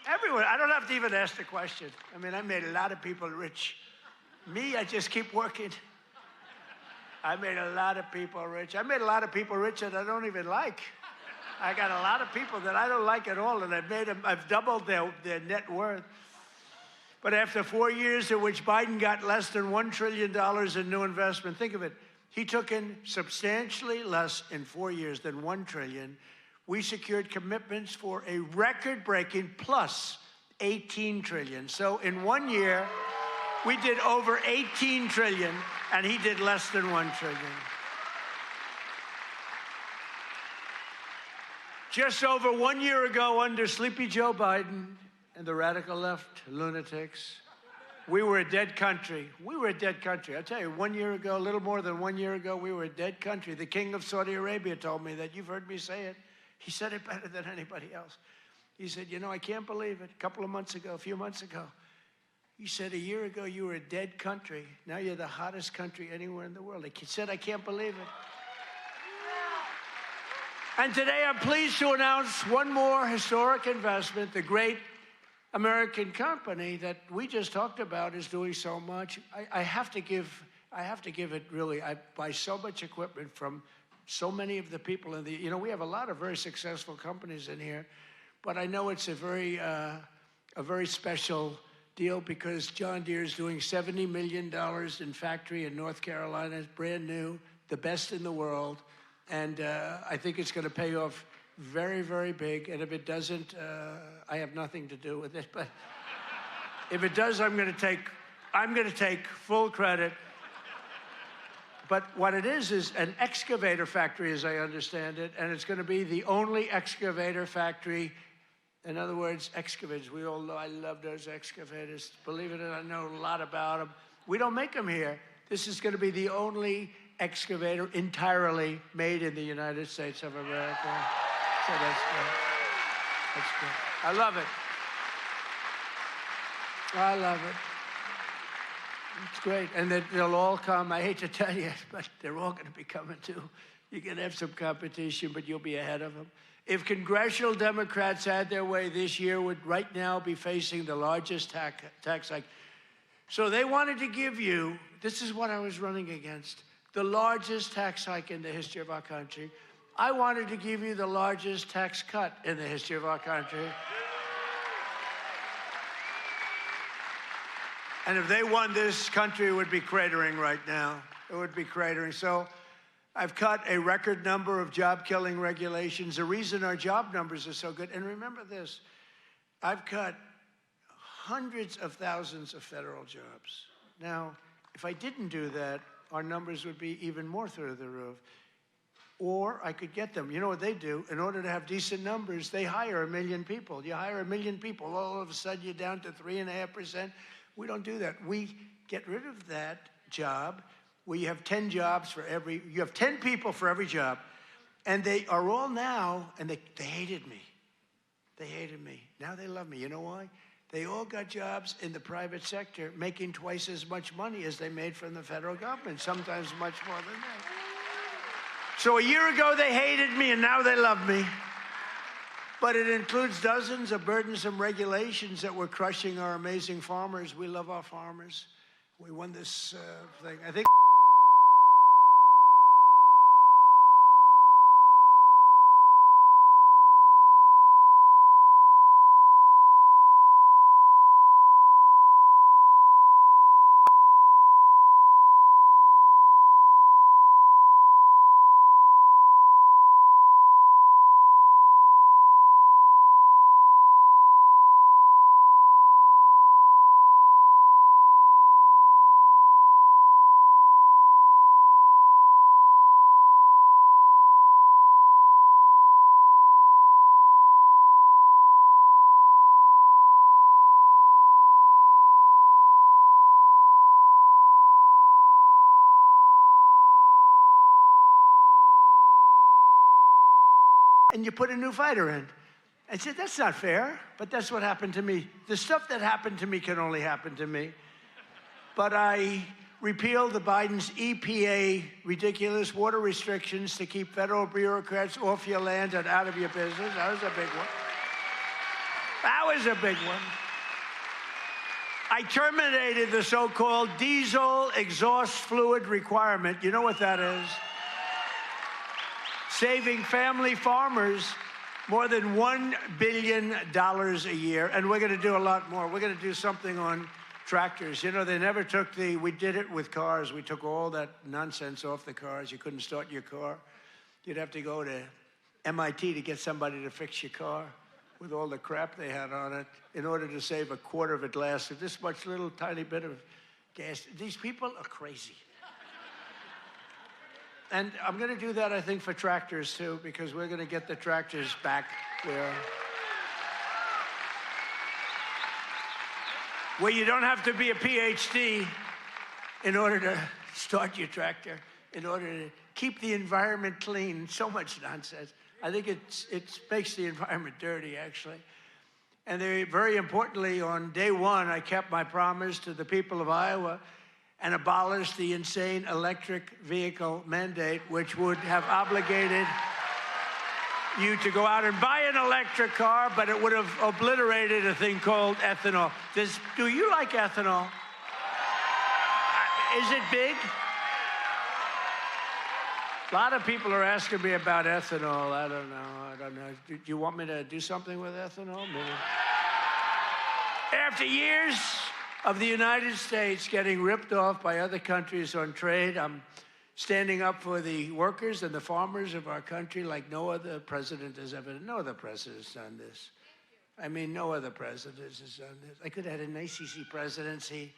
S11: Everywhere. I don't have to even ask the question. I mean, I made a lot of people rich. Me, I just keep working. I made a lot of people rich. I made a lot of people rich that I don't even like. I got a lot of people that I don't like at all, and I've doubled their net worth. But after 4 years in which Biden got less than $1 trillion in new investment, think of it, he took in substantially less in 4 years than $1 trillion. We secured commitments for a record-breaking plus $18 trillion. So in 1 year, we did over $18 trillion, and he did less than $1 trillion. Just over 1 year ago, under Sleepy Joe Biden and the radical left lunatics, we were a dead country. We were a dead country. I'll tell you, 1 year ago, a little more than 1 year ago, we were a dead country. The king of Saudi Arabia told me that. You've heard me say it. He said it better than anybody else. He said, you know, I can't believe it. A few months ago, he said, a year ago, you were a dead country. Now you're the hottest country anywhere in the world. He said, I can't believe it. And today I'm pleased to announce one more historic investment. The great American company that we just talked about is doing so much. I have to give it really. I buy so much equipment from so many of the people in the, you know, we have a lot of very successful companies in here, but I know it's a very special deal because John Deere is doing $70 million in factory in North Carolina. It's brand new, the best in the world. And I think it's going to pay off very, very big. And if it doesn't, I have nothing to do with it. But if it does, I'm going to take full credit. But what it is an excavator factory, as I understand it, and it's going to be the only excavator factory. In other words, excavators. We all know I love those excavators. Believe it or not, I know a lot about them. We don't make them here. This is going to be the only excavator entirely made in the United States of America. So that's good. That's good. I love it. I love it. It's great. And they'll all come. I hate to tell you, but they're all going to be coming too. You're going to have some competition, but you'll be ahead of them. If congressional Democrats had their way this year, would right now be facing the largest tax hike. So they wanted to give you, this is what I was running against, the largest tax hike in the history of our country. I wanted to give you the largest tax cut in the history of our country. And if they won, this country would be cratering right now. It would be cratering. So I've cut a record number of job-killing regulations. The reason our job numbers are so good, and remember this, I've cut hundreds of thousands of federal jobs. Now, if I didn't do that, our numbers would be even more through the roof. Or I could get them. You know what they do? In order to have decent numbers, they hire 1 million people. You hire 1 million people, all of a sudden you're down to 3.5%. We don't do that. We get rid of that job where you have 10 jobs for every, you have 10 people for every job. And they are all now, and they hated me. They hated me. Now they love me. You know why? They all got jobs in the private sector making twice as much money as they made from the federal government, sometimes much more than that. So a year ago, they hated me, and now they love me. But it includes dozens of burdensome regulations that were crushing our amazing farmers. We love our farmers. We won this thing. I think and you put a new fighter in. I said, that's not fair, but that's what happened to me. The stuff that happened to me can only happen to me. But I repealed the Biden's EPA ridiculous water restrictions to keep federal bureaucrats off your land and out of your business. That was a big one. That was a big one. I terminated the so-called diesel exhaust fluid requirement. You know what that is? Saving family farmers more than $1 billion a year, and we're going to do a lot more. We're going to do something on tractors. You know, they never took we did it with cars. We took all that nonsense off the cars. You couldn't start your car. You'd have to go to MIT to get somebody to fix your car with all the crap they had on it in order to save a quarter of a glass of this much little tiny bit of gas. These people are crazy. And I'm going to do that, I think, for tractors, too, because we're going to get the tractors back where you don't have to be a PhD in order to start your tractor, in order to keep the environment clean. So much nonsense. I think it makes the environment dirty, actually. And very importantly, on day one, I kept my promise to the people of Iowa and abolished the insane electric vehicle mandate, which would have obligated you to go out and buy an electric car, but it would have obliterated a thing called ethanol. Do you like ethanol? Is it big? A lot of people are asking me about ethanol. I don't know. Do you want me to do something with ethanol? Maybe. After years of the United States getting ripped off by other countries on trade, I'm standing up for the workers and the farmers of our country like no other president has ever done. No other president has done this. I mean, no other president has done this. I could have had an ACC presidency.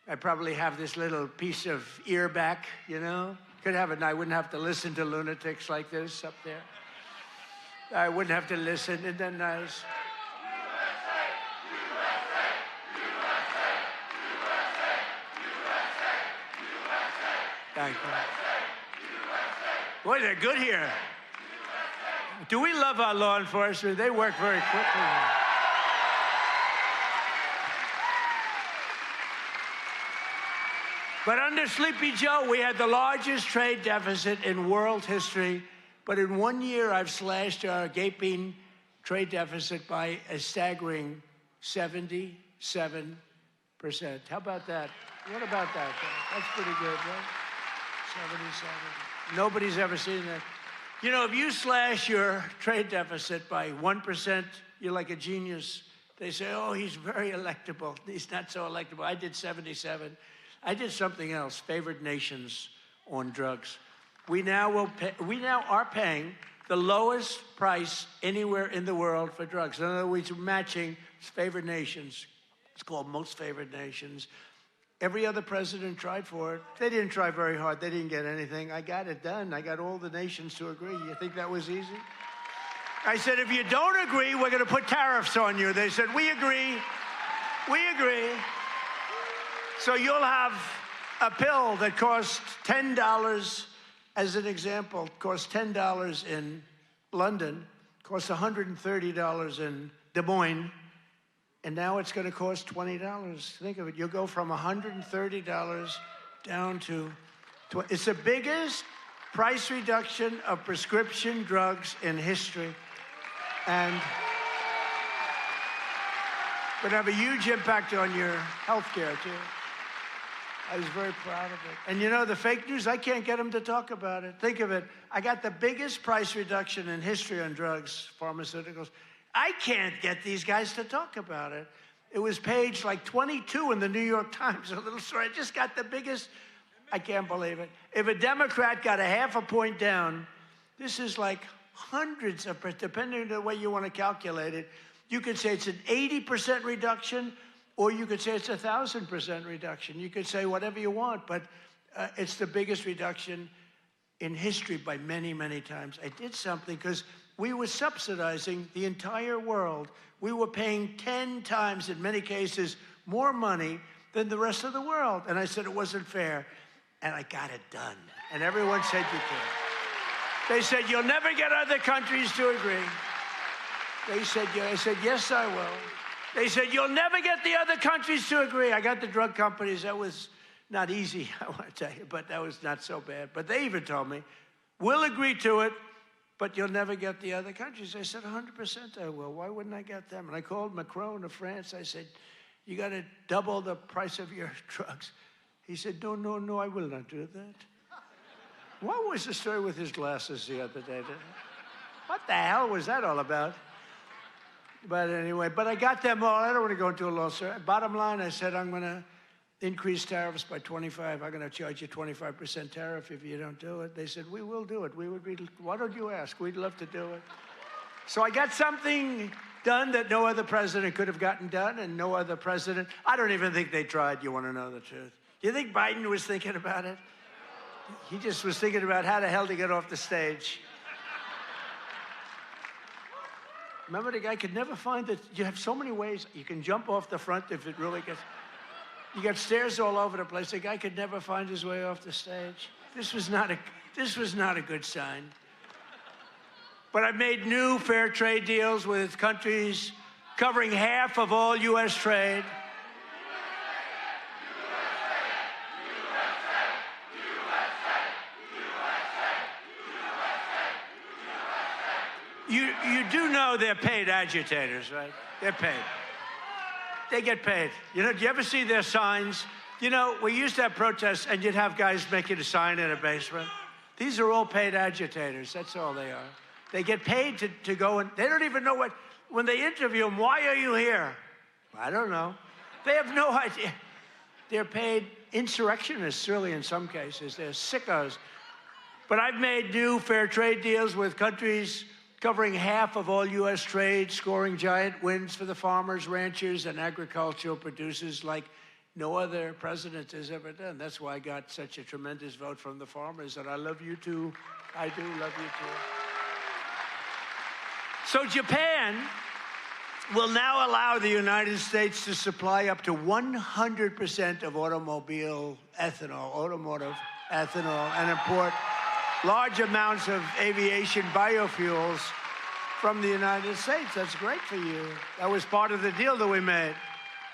S11: I'd probably have this little piece of ear back, you know? Could have it, and I wouldn't have to listen to lunatics like this up there. I wouldn't have to listen, and then I was... Thank you. Boy, they're good here. Do we love our law enforcement? They work very quickly. But under Sleepy Joe, we had the largest trade deficit in world history. But in 1 year, I've slashed our gaping trade deficit by a staggering 77%. How about that? What about that? That's pretty good, right? 77. Nobody's ever seen that. You know, if you slash your trade deficit by 1%, you're like a genius. They say, oh, he's very electable. He's not so electable. I did 77. I did something else, favored nations on drugs. We now are paying the lowest price anywhere in the world for drugs. In other words, we're matching favored nations. It's called most favored nations. Every other president tried for it. They didn't try very hard. They didn't get anything. I got it done. I got all the nations to agree. You think that was easy? I said, if you don't agree, we're going to put tariffs on you. They said, we agree. We agree. So you'll have a pill that costs $10, as an example, costs $10 in London, costs $130 in Des Moines, and now it's going to cost $20. Think of it. You'll go from $130 down to $20. It's the biggest price reduction of prescription drugs in history. And going to have a huge impact on your health care, too. I was very proud of it. And you know, the fake news, I can't get them to talk about it. Think of it. I got the biggest price reduction in history on drugs, pharmaceuticals. I can't get these guys to talk about it. It was page like 22 in the New York Times, a little story. I just got the biggest, I can't believe it. If a Democrat got a half a point down, this is like hundreds of, depending on the way you want to calculate it, you could say it's an 80% reduction, or you could say it's 1,000% reduction. You could say whatever you want, but it's the biggest reduction in history by many, many times. I did something because we were subsidizing the entire world. We were paying 10 times, in many cases, more money than the rest of the world. And I said it wasn't fair. And I got it done. And everyone said you can. They said, you'll never get other countries to agree. They said, I said, yes, I will. They said, you'll never get the other countries to agree. I got the drug companies. That was not easy, I want to tell you, but that was not so bad. But they even told me, we'll agree to it, but you'll never get the other countries. I said, 100% I will. Why wouldn't I get them? And I called Macron of France. I said, you got to double the price of your drugs. He said, no, no, no, I will not do that. What was the story with his glasses the other day? What the hell was that all about? But anyway, but I got them all. I don't want to go into a long story. Bottom line, I said, I'm going to increase tariffs by 25. I'm going to charge you 25% tariff if you don't do it. They said, we will do it. We would be, why don't you ask? We'd love to do it. So I got something done that no other president could have gotten done, and no other president, I don't even think they tried, you want to know the truth. You think Biden was thinking about it? He just was thinking about how the hell to get off the stage. Remember, the guy could never find that you have so many ways. You can jump off the front if it really gets... You got stairs all over the place. The guy could never find his way off the stage. This was not a good sign. But I made new fair trade deals with countries covering half of all U.S. trade. You do know they're paid agitators, right? They're paid. They get paid. You know, do you ever see their signs? You know, we used to have protests, and you'd have guys making a sign in a basement. These are all paid agitators. That's all they are. They get paid to go, and they don't even know what, when they interview them, why are you here? I don't know. They have no idea. They're paid insurrectionists, really, in some cases. They're sickos. But I've made new fair trade deals with countries covering half of all U.S. trade, scoring giant wins for the farmers, ranchers, and agricultural producers like no other president has ever done. That's why I got such a tremendous vote from the farmers, and I love you too. I do love you too. So Japan will now allow the United States to supply up to 100% of automotive ethanol, and import large amounts of aviation biofuels from the United States. That's great for you. That was part of the deal that we made.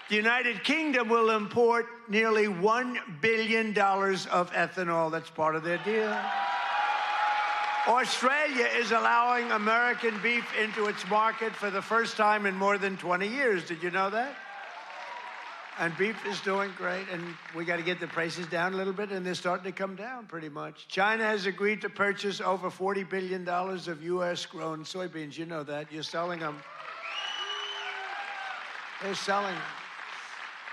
S11: The United Kingdom will import nearly $1 billion of ethanol. That's part of their deal. Australia is allowing American beef into its market for the first time in more than 20 years. Did you know that? And beef is doing great, and we got to get the prices down a little bit, and they're starting to come down pretty much. China has agreed to purchase over $40 billion of U.S.-grown soybeans. You know that. You're selling them. They're selling them.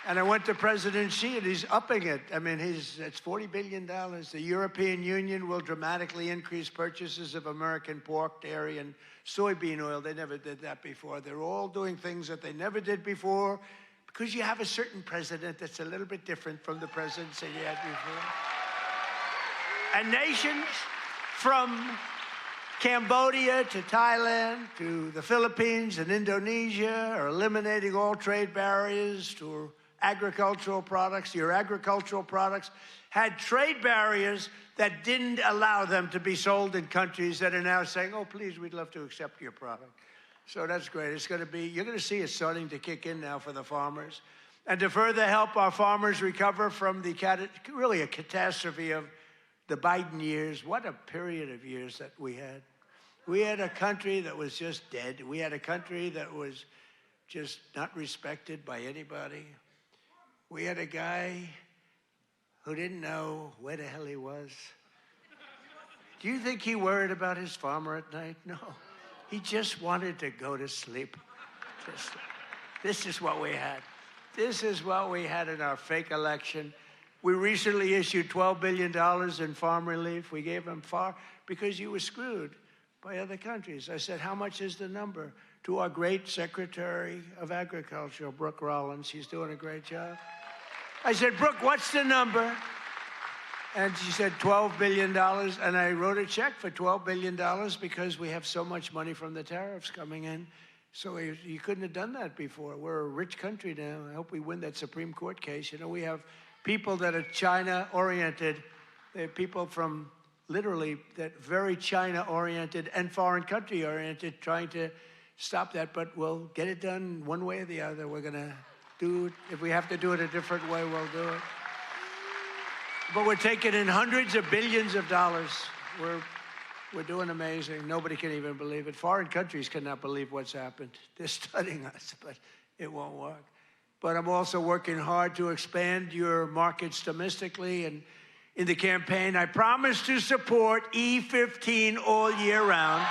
S11: And I went to President Xi, and he's upping it. I mean, it's $40 billion. The European Union will dramatically increase purchases of American pork, dairy, and soybean oil. They never did that before. They're all doing things that they never did before, because you have a certain president that's a little bit different from the presidents that you had before. And nations from Cambodia to Thailand to the Philippines and Indonesia are eliminating all trade barriers to agricultural products. Your agricultural products had trade barriers that didn't allow them to be sold in countries that are now saying, oh, please, we'd love to accept your product. So that's great. It's going to be, you're going to see it starting to kick in now for the farmers. And to further help our farmers recover from the really a catastrophe of the Biden years, what a period of years that we had. We had a country that was just dead. We had a country that was just not respected by anybody. We had a guy who didn't know where the hell he was. Do you think he worried about his farmer at night? No. He just wanted to go to sleep. This is what we had. This is what we had in our fake election. We recently issued $12 billion in farm relief. We gave them because you were screwed by other countries. I said, how much is the number? To our great Secretary of Agriculture, Brooke Rollins. She's doing a great job. I said, Brooke, what's the number? And she said, $12 billion. And I wrote a check for $12 billion because we have so much money from the tariffs coming in. So you couldn't have done that before. We're a rich country now. I hope we win that Supreme Court case. You know, we have people that are China-oriented. They have people from literally that very China-oriented and foreign country-oriented, trying to stop that, but we'll get it done one way or the other. We're going to do it. If we have to do it a different way, we'll do it. But we're taking in hundreds of billions of dollars. We're doing amazing. Nobody can even believe it. Foreign countries cannot believe what's happened. They're studying us, but it won't work. But I'm also working hard to expand your markets domestically. And in the campaign, I promise to support E15 all year round.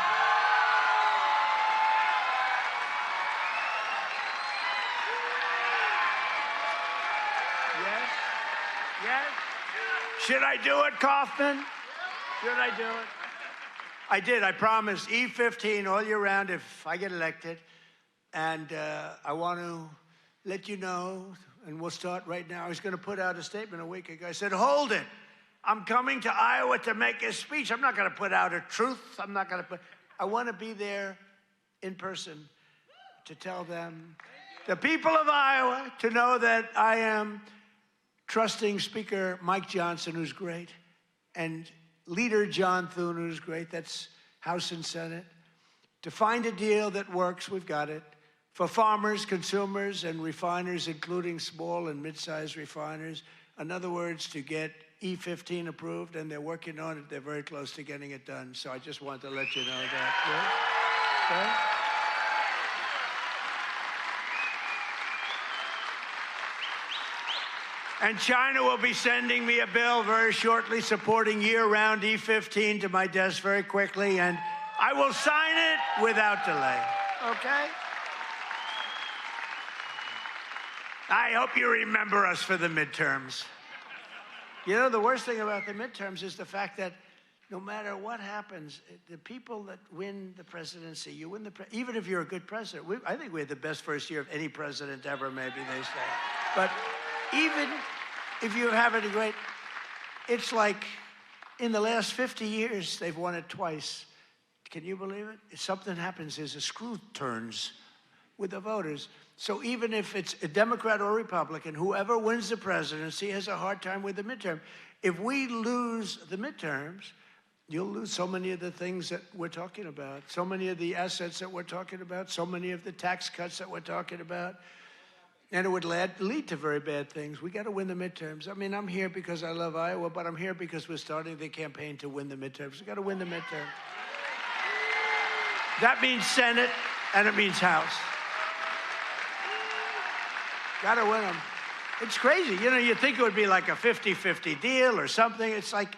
S11: Yes? Yes? Should I do it, Kaufman? Should I do it? I did. I promised E15 all year round if I get elected. And I want to let you know, and we'll start right now. I was going to put out a statement a week ago. I said, hold it. I'm coming to Iowa to make a speech. I'm not going to put out a truth. I want to be there in person to tell them, the people of Iowa, to know that I am trusting Speaker Mike Johnson, who's great, and Leader John Thune, who's great. That's House and Senate. To find a deal that works, we've got it. For farmers, consumers, and refiners, including small and mid-sized refiners. In other words, to get E15 approved, and they're working on it. They're very close to getting it done. So I just wanted to let you know that. Yeah? Okay? And China will be sending me a bill very shortly supporting year-round E15 to my desk very quickly, and I will sign it without delay. Okay? I hope you remember us for the midterms. You know, the worst thing about the midterms is the fact that no matter what happens, the people that win the presidency, you win even if you're a good president. I think we had the best first year of any president ever, maybe they say. But even if you have it great, it's like in the last 50 years, they've won it twice. Can you believe it? If something happens, there's a screw turns with the voters. So even if it's a Democrat or Republican, whoever wins the presidency has a hard time with the midterm. If we lose the midterms, you'll lose so many of the things that we're talking about, so many of the assets that we're talking about, so many of the tax cuts that we're talking about. And it would lead to very bad things. We got to win the midterms. I mean, I'm here because I love Iowa, but I'm here because we're starting the campaign to win the midterms. We got to win the midterms. That means Senate, and it means House. Got to win them. It's crazy. You know, you think it would be like a 50-50 deal or something. It's like,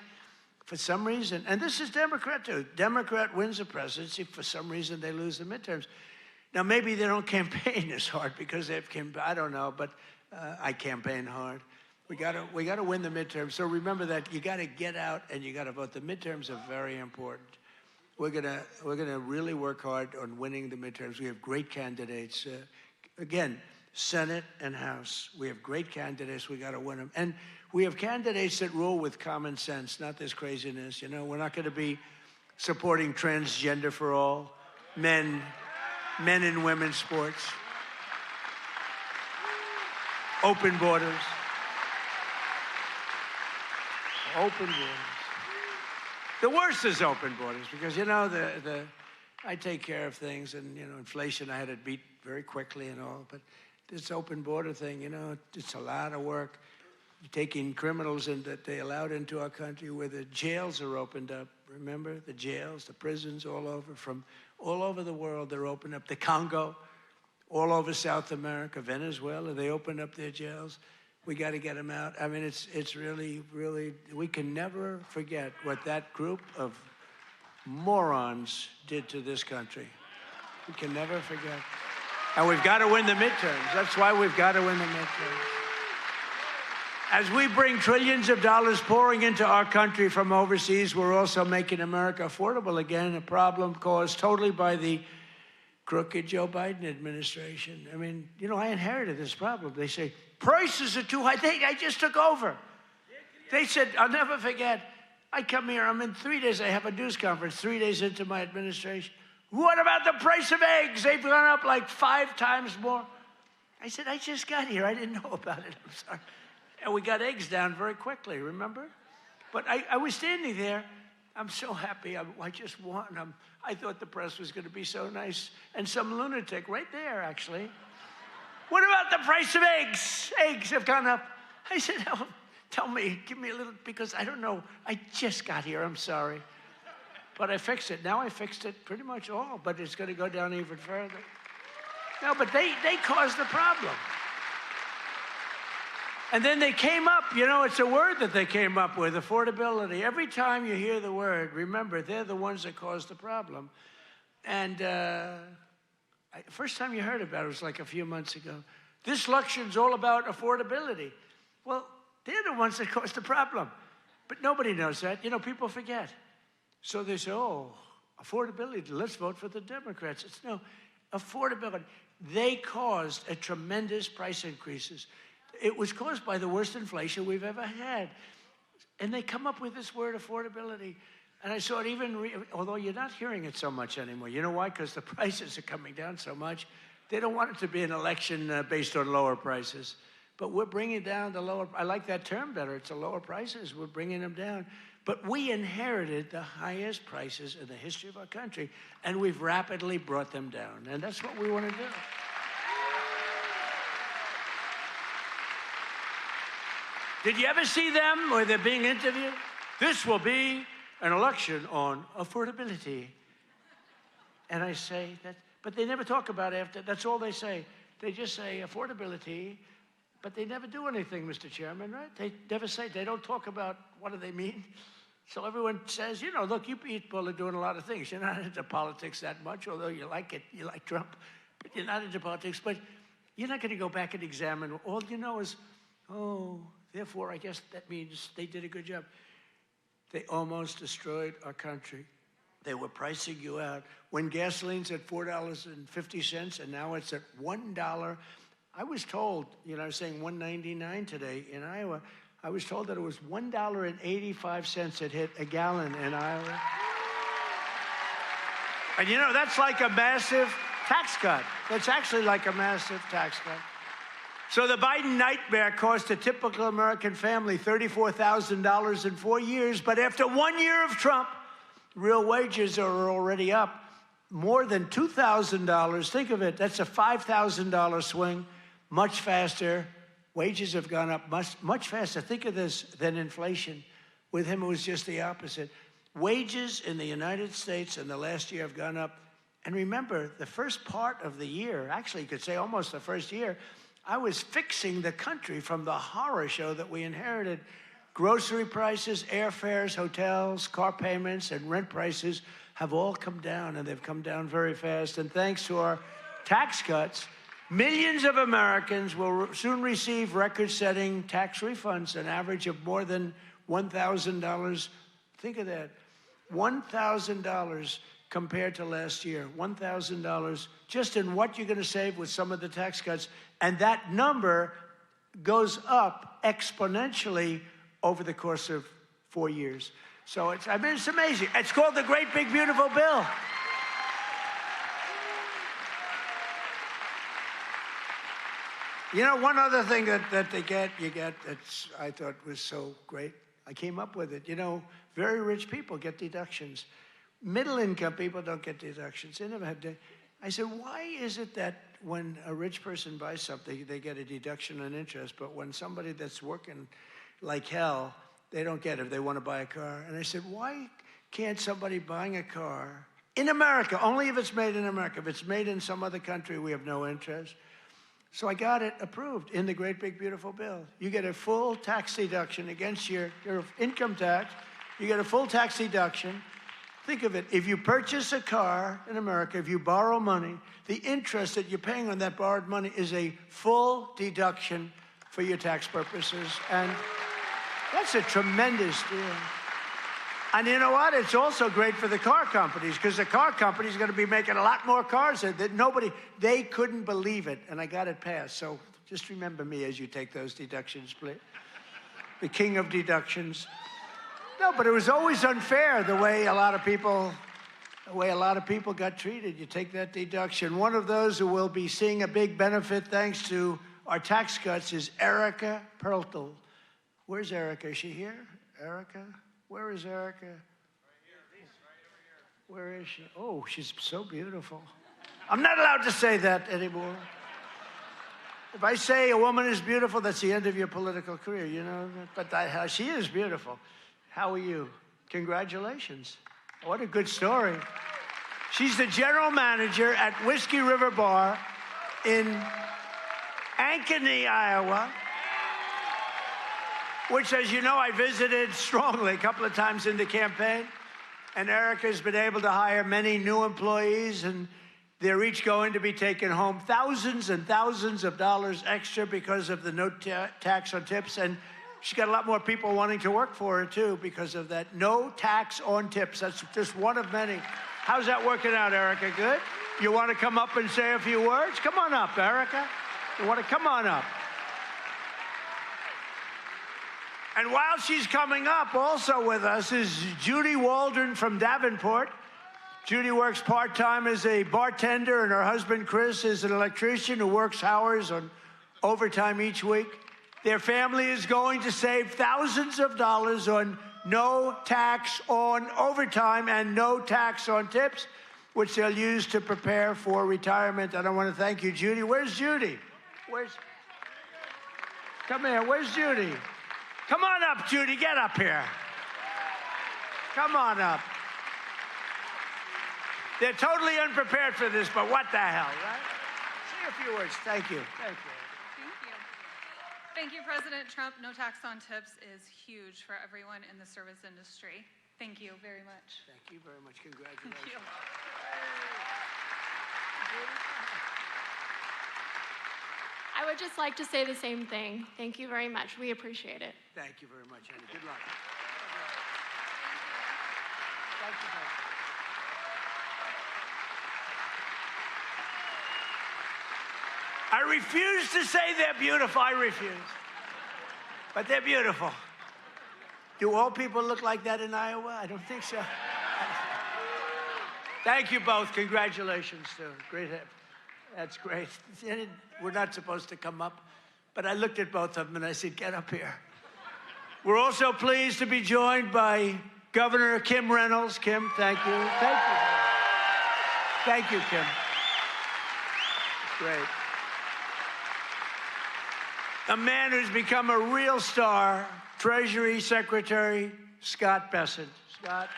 S11: for some reason, and this is Democrat too. Democrat wins the presidency. For some reason, they lose the midterms. Now, maybe they don't campaign as hard because they've I don't know, but I campaign hard. We got to win the midterms. So remember that you got to get out and you got to vote. The midterms are very important. We're gonna really work hard on winning the midterms. We have great candidates. Again, Senate and House. We have great candidates. We got to win them. And we have candidates that rule with common sense, not this craziness. You know, we're not going to be supporting transgender for all, men and women's sports, open borders, open borders. The worst is open borders because, you know, I take care of things and, you know, inflation I had to beat very quickly and all, but this open border thing, you know, it's a lot of work. You're taking criminals in that they allowed into our country where the jails are opened up. Remember the jails, the prisons all over, from all over the world, they're opened up. The Congo, all over South America, Venezuela, they opened up their jails. We got to get them out. I mean, it's really, really, we can never forget what that group of morons did to this country. We can never forget. And we've got to win the midterms. That's why we've got to win the midterms. As we bring trillions of dollars pouring into our country from overseas, we're also making America affordable again, a problem caused totally by the crooked Joe Biden administration. I mean, you know, I inherited this problem. They say, prices are too high. I just took over. They said, I'll never forget, I come here, I'm in 3 days, I have a news conference 3 days into my administration. What about the price of eggs? They've gone up like 5 times more. I said, I just got here. I didn't know about it. I'm sorry. And we got eggs down very quickly, remember? But I was standing there, I'm so happy. I just won. I thought the press was going to be so nice. And some lunatic right there, actually. What about the price of eggs? Eggs have gone up. I said, oh, tell me, give me a little, because I don't know. I just got here. I'm sorry. But I fixed it. Now I fixed it pretty much all, but it's going to go down even further. No, but they caused the problem. And then they came up, it's a word that they came up with, affordability. Every time you hear the word, remember, they're the ones that caused the problem. And first time you heard about it was like a few months ago. This election's all about affordability. Well, they're the ones that caused the problem. But nobody knows that. People forget. So they say, oh, affordability, let's vote for the Democrats. It's no, affordability. They caused a tremendous price increases. It was caused by the worst inflation we've ever had. And they come up with this word, affordability. And I saw it although you're not hearing it so much anymore. You know why? Because the prices are coming down so much. They don't want it to be an election based on lower prices. But we're bringing down the lower, I like that term better. It's the lower prices. We're bringing them down. But we inherited the highest prices in the history of our country, and we've rapidly brought them down. And that's what we want to do. Did you ever see them where they're being interviewed? This will be an election on affordability. And I say that, but they never talk about it after. That's all they say. They just say affordability, but they never do anything, Mr. Chairman, right? They never say, they don't talk about what do they mean. So everyone says, look, you people are doing a lot of things. You're not into politics that much, although you like it, you like Trump, but you're not into politics. But you're not going to go back and examine. All you know is, oh, therefore, I guess that means they did a good job. They almost destroyed our country. They were pricing you out. When gasoline's at $4.50 and now it's at $1, I was told, I was saying $1.99 today in Iowa. I was told that it was $1.85 it hit a gallon in Iowa. And that's like a massive tax cut. That's actually like a massive tax cut. So the Biden nightmare cost a typical American family $34,000 in 4 years. But after 1 year of Trump, real wages are already up more than $2,000. Think of it. That's a $5,000 swing, much faster. Wages have gone up much faster. Think of this than inflation. With him, it was just the opposite. Wages in the United States in the last year have gone up. And remember, the first part of the year, actually you could say almost the first year, I was fixing the country from the horror show that we inherited. Grocery prices, airfares, hotels, car payments, and rent prices have all come down, and they've come down very fast. And thanks to our tax cuts, millions of Americans will soon receive record-setting tax refunds, an average of more than $1,000. Think of that, $1,000 compared to last year, $1,000 just in what you're going to save with some of the tax cuts. And that number goes up exponentially over the course of 4 years. So it's amazing. It's called the Great Big Beautiful Bill. One other thing that you get that's I thought was so great. I came up with it. Very rich people get deductions. Middle income people don't get deductions. They never had to. I said, why is it that when a rich person buys something, they get a deduction on interest, but when somebody that's working like hell, they don't get it if they want to buy a car? And I said, why can't somebody buying a car in America, only if it's made in America, if it's made in some other country, we have no interest. So I got it approved in the Great Big Beautiful Bill. You get a full tax deduction against your income tax. You get a full tax deduction. Think of it, if you purchase a car in America, if you borrow money, the interest that you're paying on that borrowed money is a full deduction for your tax purposes. And that's a tremendous deal. And you know what? It's also great for the car companies, because the car companies are going to be making a lot more cars that they couldn't believe it. And I got it passed. So just remember me as you take those deductions, please. The king of deductions. No, but it was always unfair the way a lot of people got treated. You take that deduction. One of those who will be seeing a big benefit thanks to our tax cuts is Erica Perltel. Where's Erica? Is she here? Erica? Where is Erica? Where is she? Oh, she's so beautiful. I'm not allowed to say that anymore. If I say a woman is beautiful, that's the end of your political career, you know? But she is beautiful. How are you? Congratulations. What a good story. She's the general manager at Whiskey River Bar in Ankeny, Iowa, which, as you know, I visited strongly a couple of times in the campaign. And Erica's been able to hire many new employees, and they're each going to be taking home thousands and thousands of dollars extra because of the no tax on tips. And she's got a lot more people wanting to work for her, too, because of that no tax on tips. That's just one of many. How's that working out, Erica? Good? You want to come up and say a few words? Come on up, Erica. You want to come on up? And while she's coming up, also with us is Judy Waldron from Davenport. Judy works part-time as a bartender, and her husband, Chris, is an electrician who works hours on overtime each week. Their family is going to save thousands of dollars on no tax on overtime and no tax on tips, which they'll use to prepare for retirement. And I want to thank you, Judy. Where's Judy? Come here. Where's Judy? Come on up, Judy. Get up here. Come on up. They're totally unprepared for this, but what the hell, right? Say a few words. Thank you. Thank you.
S12: Thank you. Thank you, President Trump. No tax on tips is huge for everyone in the service industry. Thank you very much.
S11: Thank you very much. Congratulations.
S12: Thank you.
S13: I would just like to say the same thing. Thank you very much. We appreciate it.
S11: Thank you very much, honey. Good luck. Thank you. I refuse to say they're beautiful. I refuse. But they're beautiful. Do all people look like that in Iowa? I don't think so. Thank you both. Congratulations, too. Great. That's great. We're not supposed to come up, but I looked at both of them and I said, get up here. We're also pleased to be joined by Governor Kim Reynolds. Kim, thank you. Thank you. Thank you, Kim. Great. A man who's become a real star, Treasury Secretary Scott Bessent. Scott.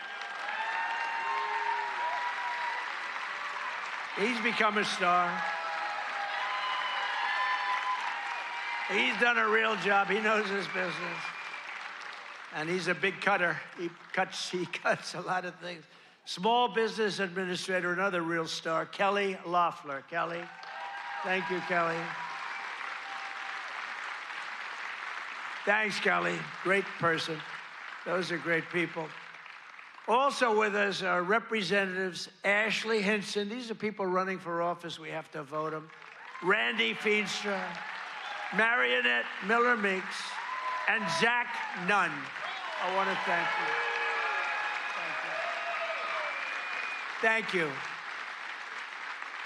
S11: He's become a star. He's done a real job. He knows his business. And he's a big cutter. He cuts a lot of things. Small Business Administrator, another real star, Kelly Loeffler. Kelly. Thank you, Kelly. Thanks, Kelly. Great person. Those are great people. Also with us are Representatives Ashley Hinson. These are people running for office. We have to vote them. Randy Feenstra, Marionette Miller Meeks, and Zack Nun. I want to thank you. Thank you. Thank you.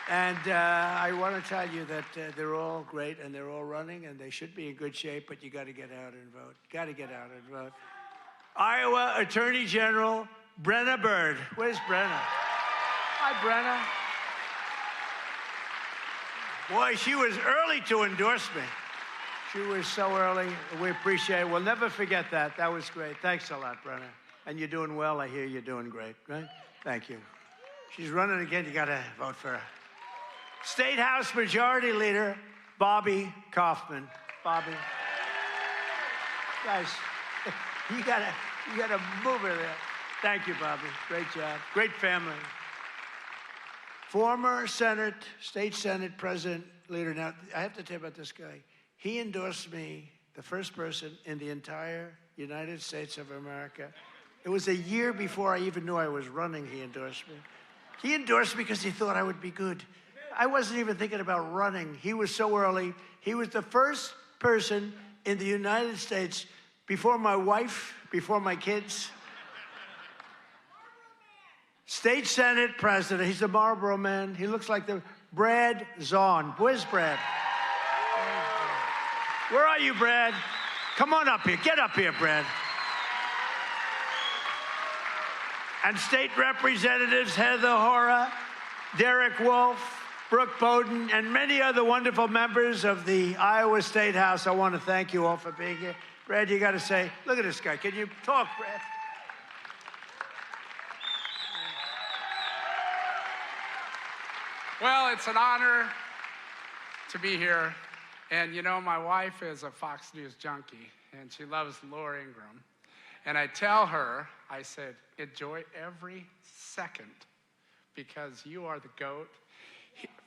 S11: And I want to tell you that they're all great and they're all running and they should be in good shape, but you got to get out and vote. Got to get out and vote. Iowa Attorney General Brenna Bird. Where's Brenna? Hi, Brenna. Boy, she was early to endorse me. She was so early. We appreciate it. We'll never forget that. That was great. Thanks a lot, Brenna. And you're doing well. I hear you're doing great, right? Thank you. She's running again. You got to vote for her. State House Majority Leader Bobby Kaufman. Bobby. Guys, you gotta move her there. Thank you, Bobby. Great job. Great family. Former State Senate President Leader. Now, I have to tell you about this guy. He endorsed me, the first person in the entire United States of America. It was a year before I even knew I was running, he endorsed me. He endorsed me because he thought I would be good. I wasn't even thinking about running. He was so early. He was the first person in the United States, before my wife, before my kids. State Senate President. He's the Marlboro man. He looks like the Brad Zahn. Where's Brad? Where are you, Brad? Come on up here. Get up here, Brad. and State Representatives Heather Hora, Derek Wolf, Brooke Bowden, and many other wonderful members of the Iowa State House. I want to thank you all for being here. Brad, you got to say, look at this guy. Can you talk, Brad?
S14: Well, it's an honor to be here. And you know, my wife is a Fox News junkie, and she loves Laura Ingraham. And I tell her, I said, enjoy every second because you are the GOAT.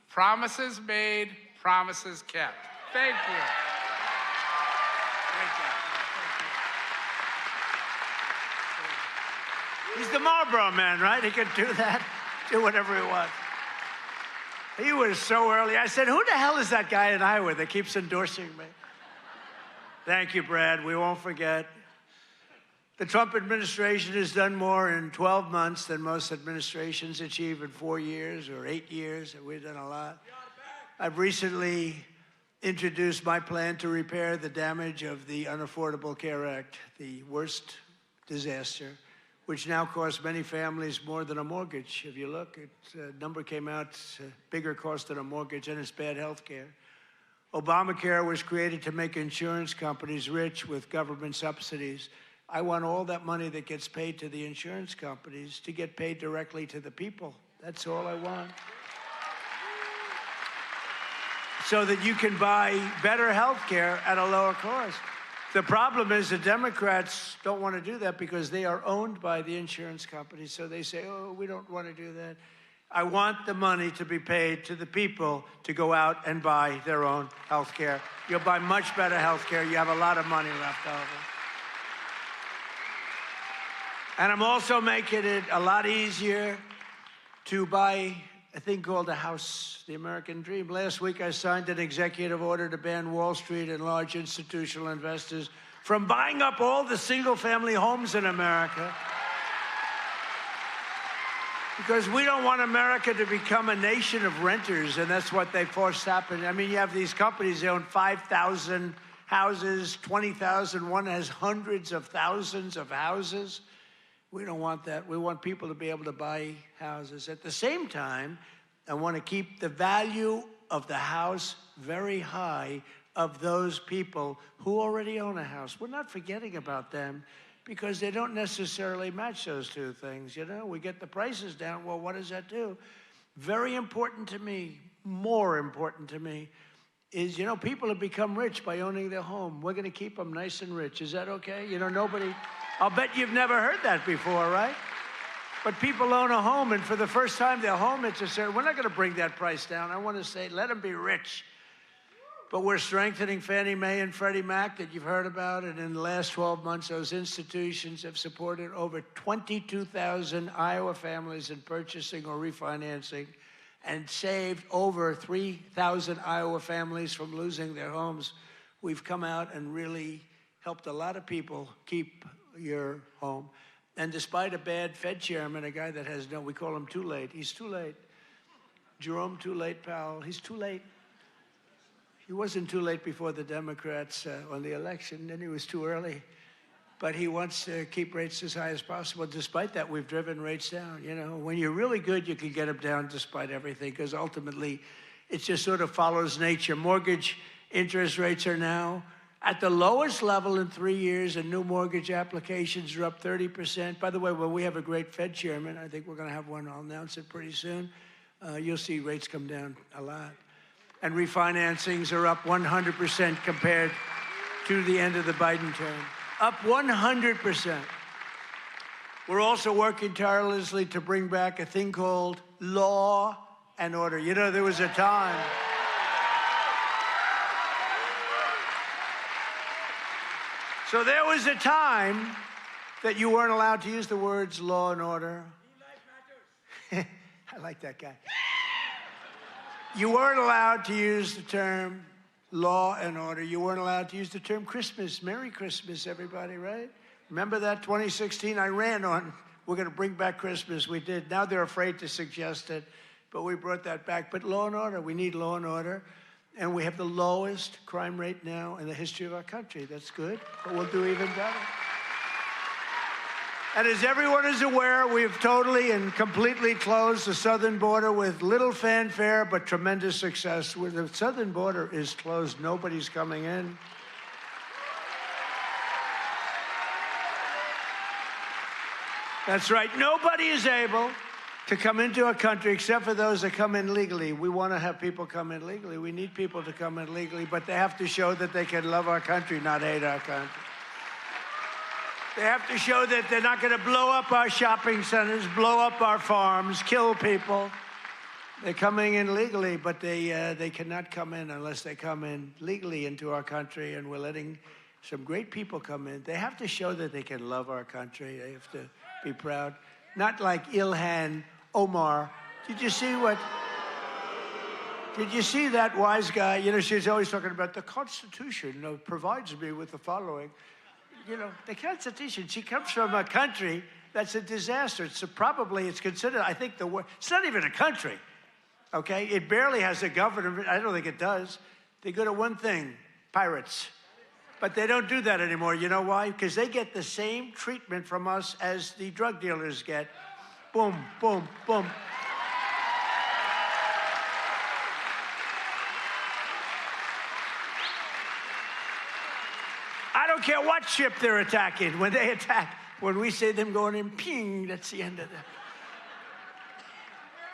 S14: Promises made, promises kept. Thank you. Thank you.
S11: He's the Marlboro man, right? He could do that, do whatever he wants. He was so early. I said, who the hell is that guy in Iowa that keeps endorsing me? Thank you, Brad. We won't forget. The Trump administration has done more in 12 months than most administrations achieve in 4 years or 8 years. We've done a lot. I've recently introduced my plan to repair the damage of the Unaffordable Care Act, the worst disaster, which now costs many families more than a mortgage. If you look, a number came out, it's a bigger cost than a mortgage, and it's bad health care. Obamacare was created to make insurance companies rich with government subsidies. I want all that money that gets paid to the insurance companies to get paid directly to the people. That's all I want. So that you can buy better health care at a lower cost. The problem is the Democrats don't want to do that because they are owned by the insurance companies. So they say, oh, we don't want to do that. I want the money to be paid to the people to go out and buy their own health care. You'll buy much better health care. You have a lot of money left over. And I'm also making it a lot easier to buy a thing called a house, the American dream. Last week, I signed an executive order to ban Wall Street and large institutional investors from buying up all the single-family homes in America. Because we don't want America to become a nation of renters, and that's what they forced happen. I mean, you have these companies, they own 5,000 houses, 20,000. One has hundreds of thousands of houses. We don't want that. We want people to be able to buy houses. At the same time, I want to keep the value of the house very high of those people who already own a house. We're not forgetting about them because they don't necessarily match those two things. You know, we get the prices down. Well, what does that do? Very important to me, more important to me, is, you know, people have become rich by owning their home. We're going to keep them nice and rich. Is that okay? You know, nobody... I'll bet you've never heard that before, right? But people own a home, and for the first time, their home, it's a certain, we're not going to bring that price down. I want to say, let them be rich. But we're strengthening Fannie Mae and Freddie Mac that you've heard about, and in the last 12 months, those institutions have supported over 22,000 Iowa families in purchasing or refinancing and saved over 3,000 Iowa families from losing their homes. We've come out and really helped a lot of people keep your home. And despite a bad Fed chairman, a guy that has no, we call him too late. He's too late. Jerome Too Late Powell, he's too late. He wasn't too late before the Democrats on the election, then he was too early. But he wants to keep rates as high as possible. Despite that, we've driven rates down. You know, when you're really good, you can get them down despite everything, because ultimately, it just sort of follows nature. Mortgage interest rates are now at the lowest level in 3 years, and new mortgage applications are up 30%. By the way, when we have a great Fed chairman, I think we're going to have one, I'll announce it pretty soon, you'll see rates come down a lot. And refinancings are up 100% compared to the end of the Biden term. Up 100%. We're also working tirelessly to bring back a thing called law and order. You know, there was a time... So there was a time that you weren't allowed to use the words law and order. I like that guy. You weren't allowed to use the term law and order. You weren't allowed to use the term Christmas. Merry Christmas, everybody, right? Remember that 2016? I ran on, we're going to bring back Christmas. We did. Now they're afraid to suggest it, but we brought that back. But law and order, we need law and order. And we have the lowest crime rate now in the history of our country. That's good, but we'll do even better. And as everyone is aware, we've totally and completely closed the southern border with little fanfare, but tremendous success. Where the southern border is closed, nobody's coming in. That's right. Nobody is able to come into our country except for those that come in legally. We want to have people come in legally. We need people to come in legally, but they have to show that they can love our country, not hate our country. They have to show that they're not going to blow up our shopping centers, blow up our farms, kill people. They're coming in legally, but they cannot come in unless they come in legally into our country, and we're letting some great people come in. They have to show that they can love our country. They have to be proud. Not like Ilhan Omar. Did you see that wise guy? You know, she's always talking about the Constitution provides me with the following. You know, the Constitution, she comes from a country that's a disaster. It's considered, I think, the worst. It's not even a country, okay? It barely has a government. I don't think it does. They're good at one thing, pirates. But they don't do that anymore. You know why? Because they get the same treatment from us as the drug dealers get. Boom, boom, boom. I don't care what ship they're attacking. When they attack, when we see them going in, ping, that's the end of it.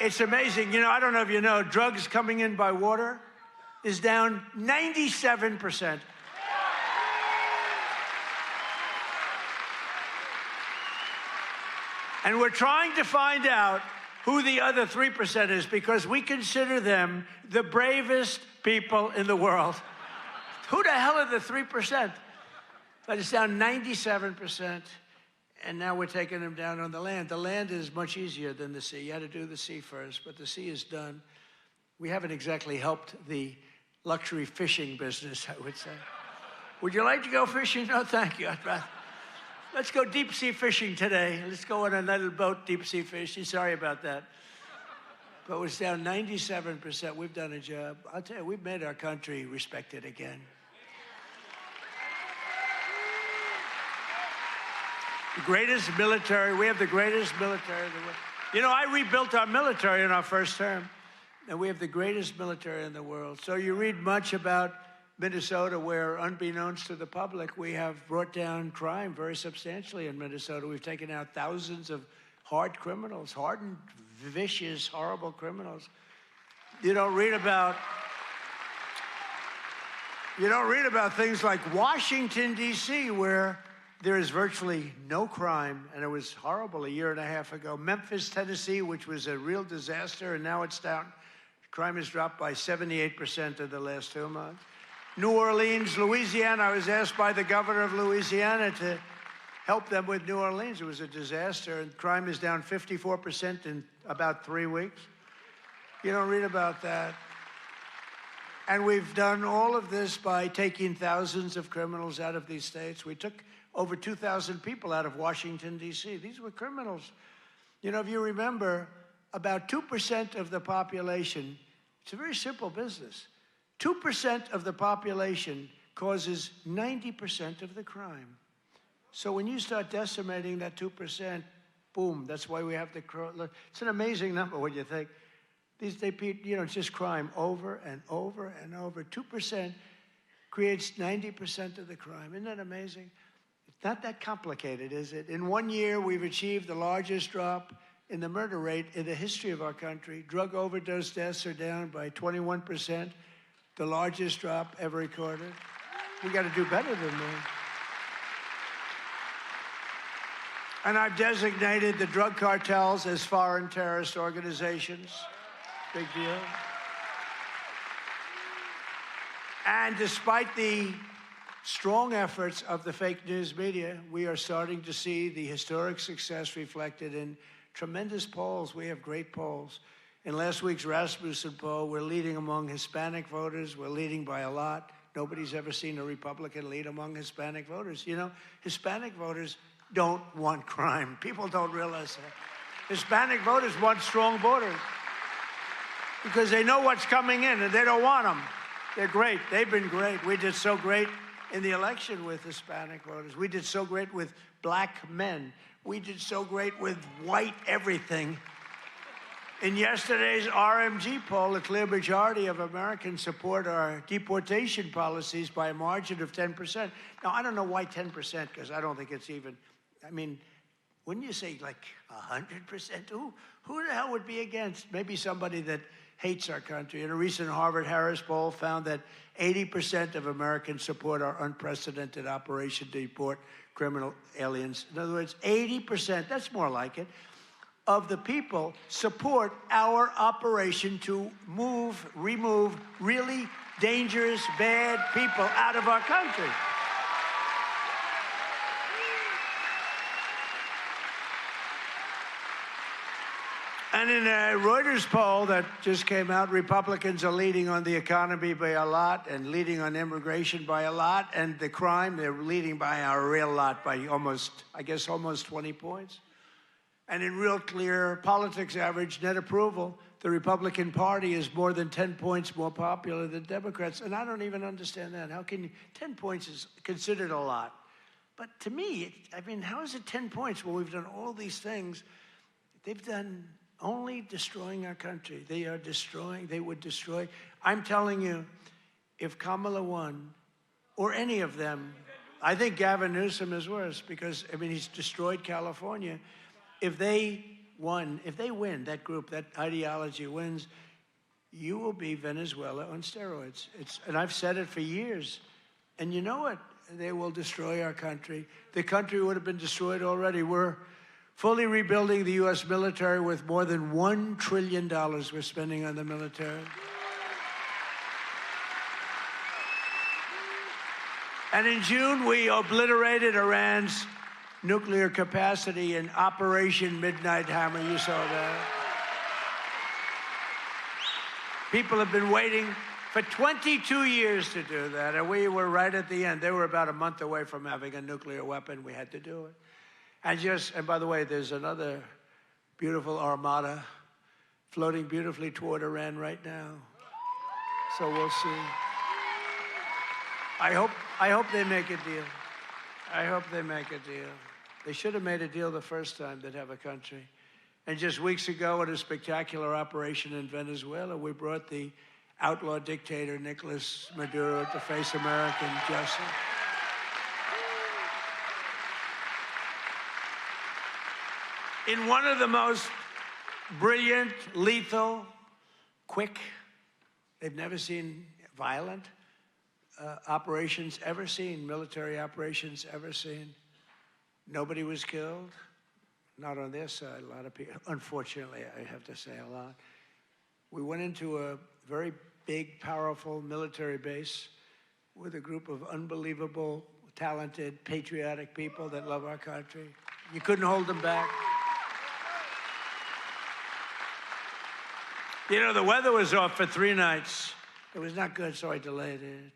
S11: It's amazing. You know, I don't know if you know, drugs coming in by water is down 97%. And we're trying to find out who the other 3% is, because we consider them the bravest people in the world. Who the hell are the 3%? But it's down 97%, and now we're taking them down on the land. The land is much easier than the sea. You had to do the sea first, but the sea is done. We haven't exactly helped the luxury fishing business, I would say. Would you like to go fishing? No, thank you. I'd rather. Let's go deep sea fishing today. Let's go on a little boat deep sea fishing. Sorry about that. But it's down 97%. We've done a job. I'll tell you, we've made our country respected again. The greatest military. We have the greatest military in the world. You know, I rebuilt our military in our first term, and we have the greatest military in the world. So you read much about Minnesota, where, unbeknownst to the public, we have brought down crime very substantially in Minnesota. We've taken out thousands of hard criminals, hardened, vicious, horrible criminals. You don't read about things like Washington, D.C., where there is virtually no crime, and it was horrible a year and a half ago. Memphis, Tennessee, which was a real disaster, and now it's down. Crime has dropped by 78% in the last 2 months. New Orleans, Louisiana, I was asked by the governor of Louisiana to help them with New Orleans. It was a disaster, and crime is down 54% in about 3 weeks. You don't read about that. And we've done all of this by taking thousands of criminals out of these states. We took over 2,000 people out of Washington, D.C. These were criminals. You know, if you remember, about 2% of the population, it's a very simple business. 2% of the population causes 90% of the crime. So when you start decimating that 2%, boom, that's why we have the crime. It's an amazing number when you think. It's just crime over and over and over. 2% creates 90% of the crime. Isn't that amazing? It's not that complicated, is it? In 1 year, we've achieved the largest drop in the murder rate in the history of our country. Drug overdose deaths are down by 21%, the largest drop ever recorded. We got to do better than that. And I've designated the drug cartels as foreign terrorist organizations. Big deal. And despite the strong efforts of the fake news media, we are starting to see the historic success reflected in tremendous polls. We have great polls. In last week's Rasmussen poll, we're leading among Hispanic voters. We're leading by a lot. Nobody's ever seen a Republican lead among Hispanic voters. You know, Hispanic voters don't want crime. People don't realize that. Hispanic voters want strong borders because they know what's coming in and they don't want them. They're great. They've been great. We did so great in the election with Hispanic voters. We did so great with black men. We did so great with white everything. In yesterday's RMG poll, a clear majority of Americans support our deportation policies by a margin of 10%. Now, I don't know why 10%, because I don't think it's even, I mean, wouldn't you say like 100%? Who the hell would be against? Maybe somebody that hates our country. And a recent Harvard-Harris poll found that 80% of Americans support our unprecedented operation to deport criminal aliens. In other words, 80%, that's more like it, of the people support our operation to remove really dangerous, bad people out of our country. And in a Reuters poll that just came out, Republicans are leading on the economy by a lot and leading on immigration by a lot, and the crime, they're leading by a real lot, by almost 20 points. And in real clear politics average net approval, the Republican Party is more than 10 points more popular than Democrats. And I don't even understand that. How can 10 points is considered a lot? But to me, I mean, how is it 10 points when we've done all these things? They've done only destroying our country. They are destroying, they would destroy. I'm telling you, if Kamala won, or any of them, I think Gavin Newsom is worse because, I mean, he's destroyed California. If they win, that group, that ideology wins, you will be Venezuela on steroids. And I've said it for years. And you know what? They will destroy our country. The country would have been destroyed already. We're fully rebuilding the U.S. military with more than $1 trillion we're spending on the military. And in June, we obliterated Iran's nuclear capacity in Operation Midnight Hammer. You saw that. People have been waiting for 22 years to do that, and we were right at the end. They were about a month away from having a nuclear weapon. We had to do it. And by the way, there's another beautiful armada floating beautifully toward Iran right now. So we'll see. I hope they make a deal. I hope they make a deal. They should have made a deal the first time they'd have a country. And just weeks ago, at a spectacular operation in Venezuela, we brought the outlaw dictator Nicolas Maduro to face American justice. In one of the most brilliant, lethal, quick, they've never seen violent operations ever seen, military operations ever seen. Nobody was killed, not on their side, a lot of people. Unfortunately, I have to say a lot. We went into a very big, powerful military base with a group of unbelievable, talented, patriotic people that love our country. You couldn't hold them back. You know, the weather was off for 3 nights. It was not good, so I delayed it.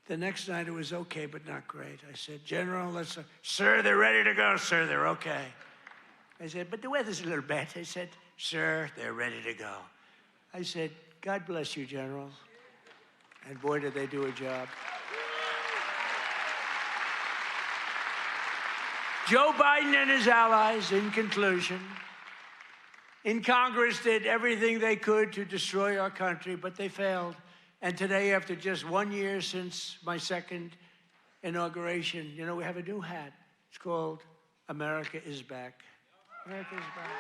S11: The next night, it was okay, but not great. I said, General, sir, they're ready to go. Sir, they're okay. I said, but the weather's a little bad. They said, sir, they're ready to go. I said, God bless you, General. And boy, did they do a job. Joe Biden and his allies, in conclusion, in Congress did everything they could to destroy our country, but they failed. And today, after just 1 year since my second inauguration, you know, we have a new hat. It's called America is Back. America is back.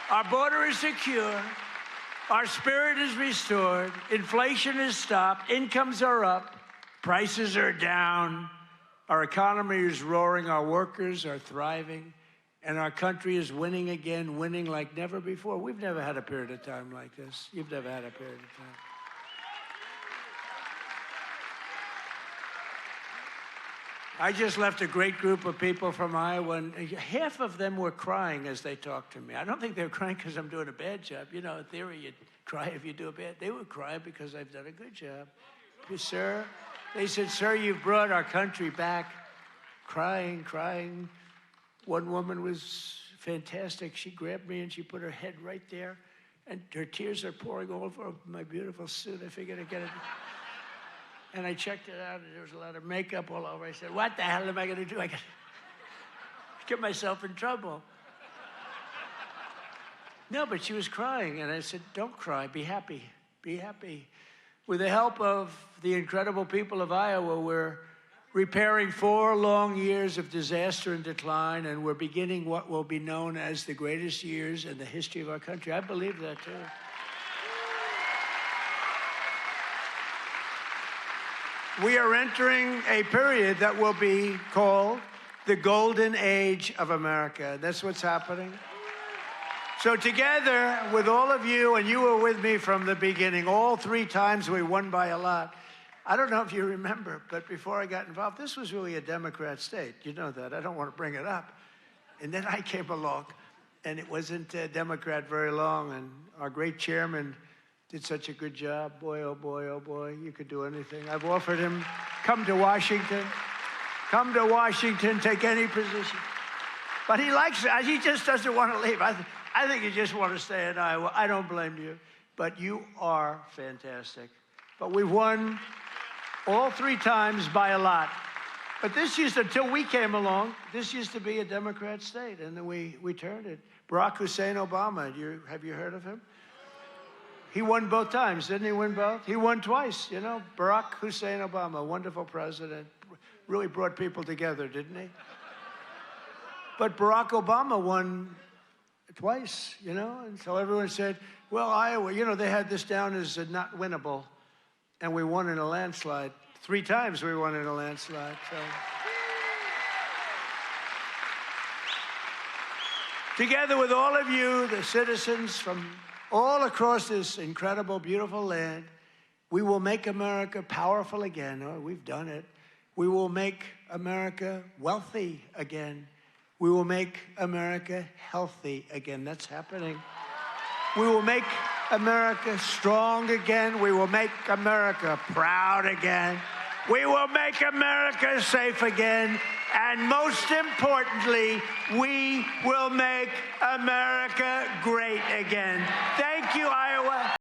S11: Our border is secure. Our spirit is restored. Inflation is stopped. Incomes are up. Prices are down. Our economy is roaring. Our workers are thriving. And our country is winning again, winning like never before. We've never had a period of time like this. You've never had a period of time. I just left a great group of people from Iowa, and half of them were crying as they talked to me. I don't think they were crying because I'm doing a bad job. You know, in theory, you cry if you do a bad. They were crying because I've done a good job. Sir, they said, sir, you've brought our country back. Crying. One woman was fantastic. She grabbed me and she put her head right there, and her tears are pouring all over my beautiful suit. I figured I'd get it. And I checked it out, and there was a lot of makeup all over. I said, what the hell am I going to do? I got to get myself in trouble. No, but she was crying, and I said, don't cry, be happy, be happy. With the help of the incredible people of Iowa, we're repairing 4 long years of disaster and decline, and we're beginning what will be known as the greatest years in the history of our country. I believe that, too. We are entering a period that will be called the Golden Age of America. That's what's happening. So together with all of you, and you were with me from the beginning, all 3 times we won by a lot. I don't know if you remember, but before I got involved, this was really a Democrat state. You know that. I don't want to bring it up. And then I came along, and it wasn't a Democrat very long, and our great chairman did such a good job. Boy, oh boy, oh boy, you could do anything. I've offered him, come to Washington, take any position. But he likes it. He just doesn't want to leave. I think you just want to stay in Iowa. I don't blame you. But you are fantastic. But we've won all 3 times by a lot. But this used to, until we came along, this used to be a Democrat state, and then we turned it. Barack Hussein Obama, have you heard of him? He won both times, didn't he win both? He won twice, you know. Barack Hussein Obama, wonderful president, really brought people together, didn't he? But Barack Obama won twice, you know, and so everyone said, well, Iowa, you know, they had this down as not winnable, and we won in a landslide. 3 times we won in a landslide, so. Together with all of you, the citizens from all across this incredible, beautiful land, we will make America powerful again. Oh, we've done it. We will make America wealthy again. We will make America healthy again. That's happening. We will make America strong again. We will make America proud again. We will make America safe again. And most importantly, we will make America great again. Thank you, Iowa.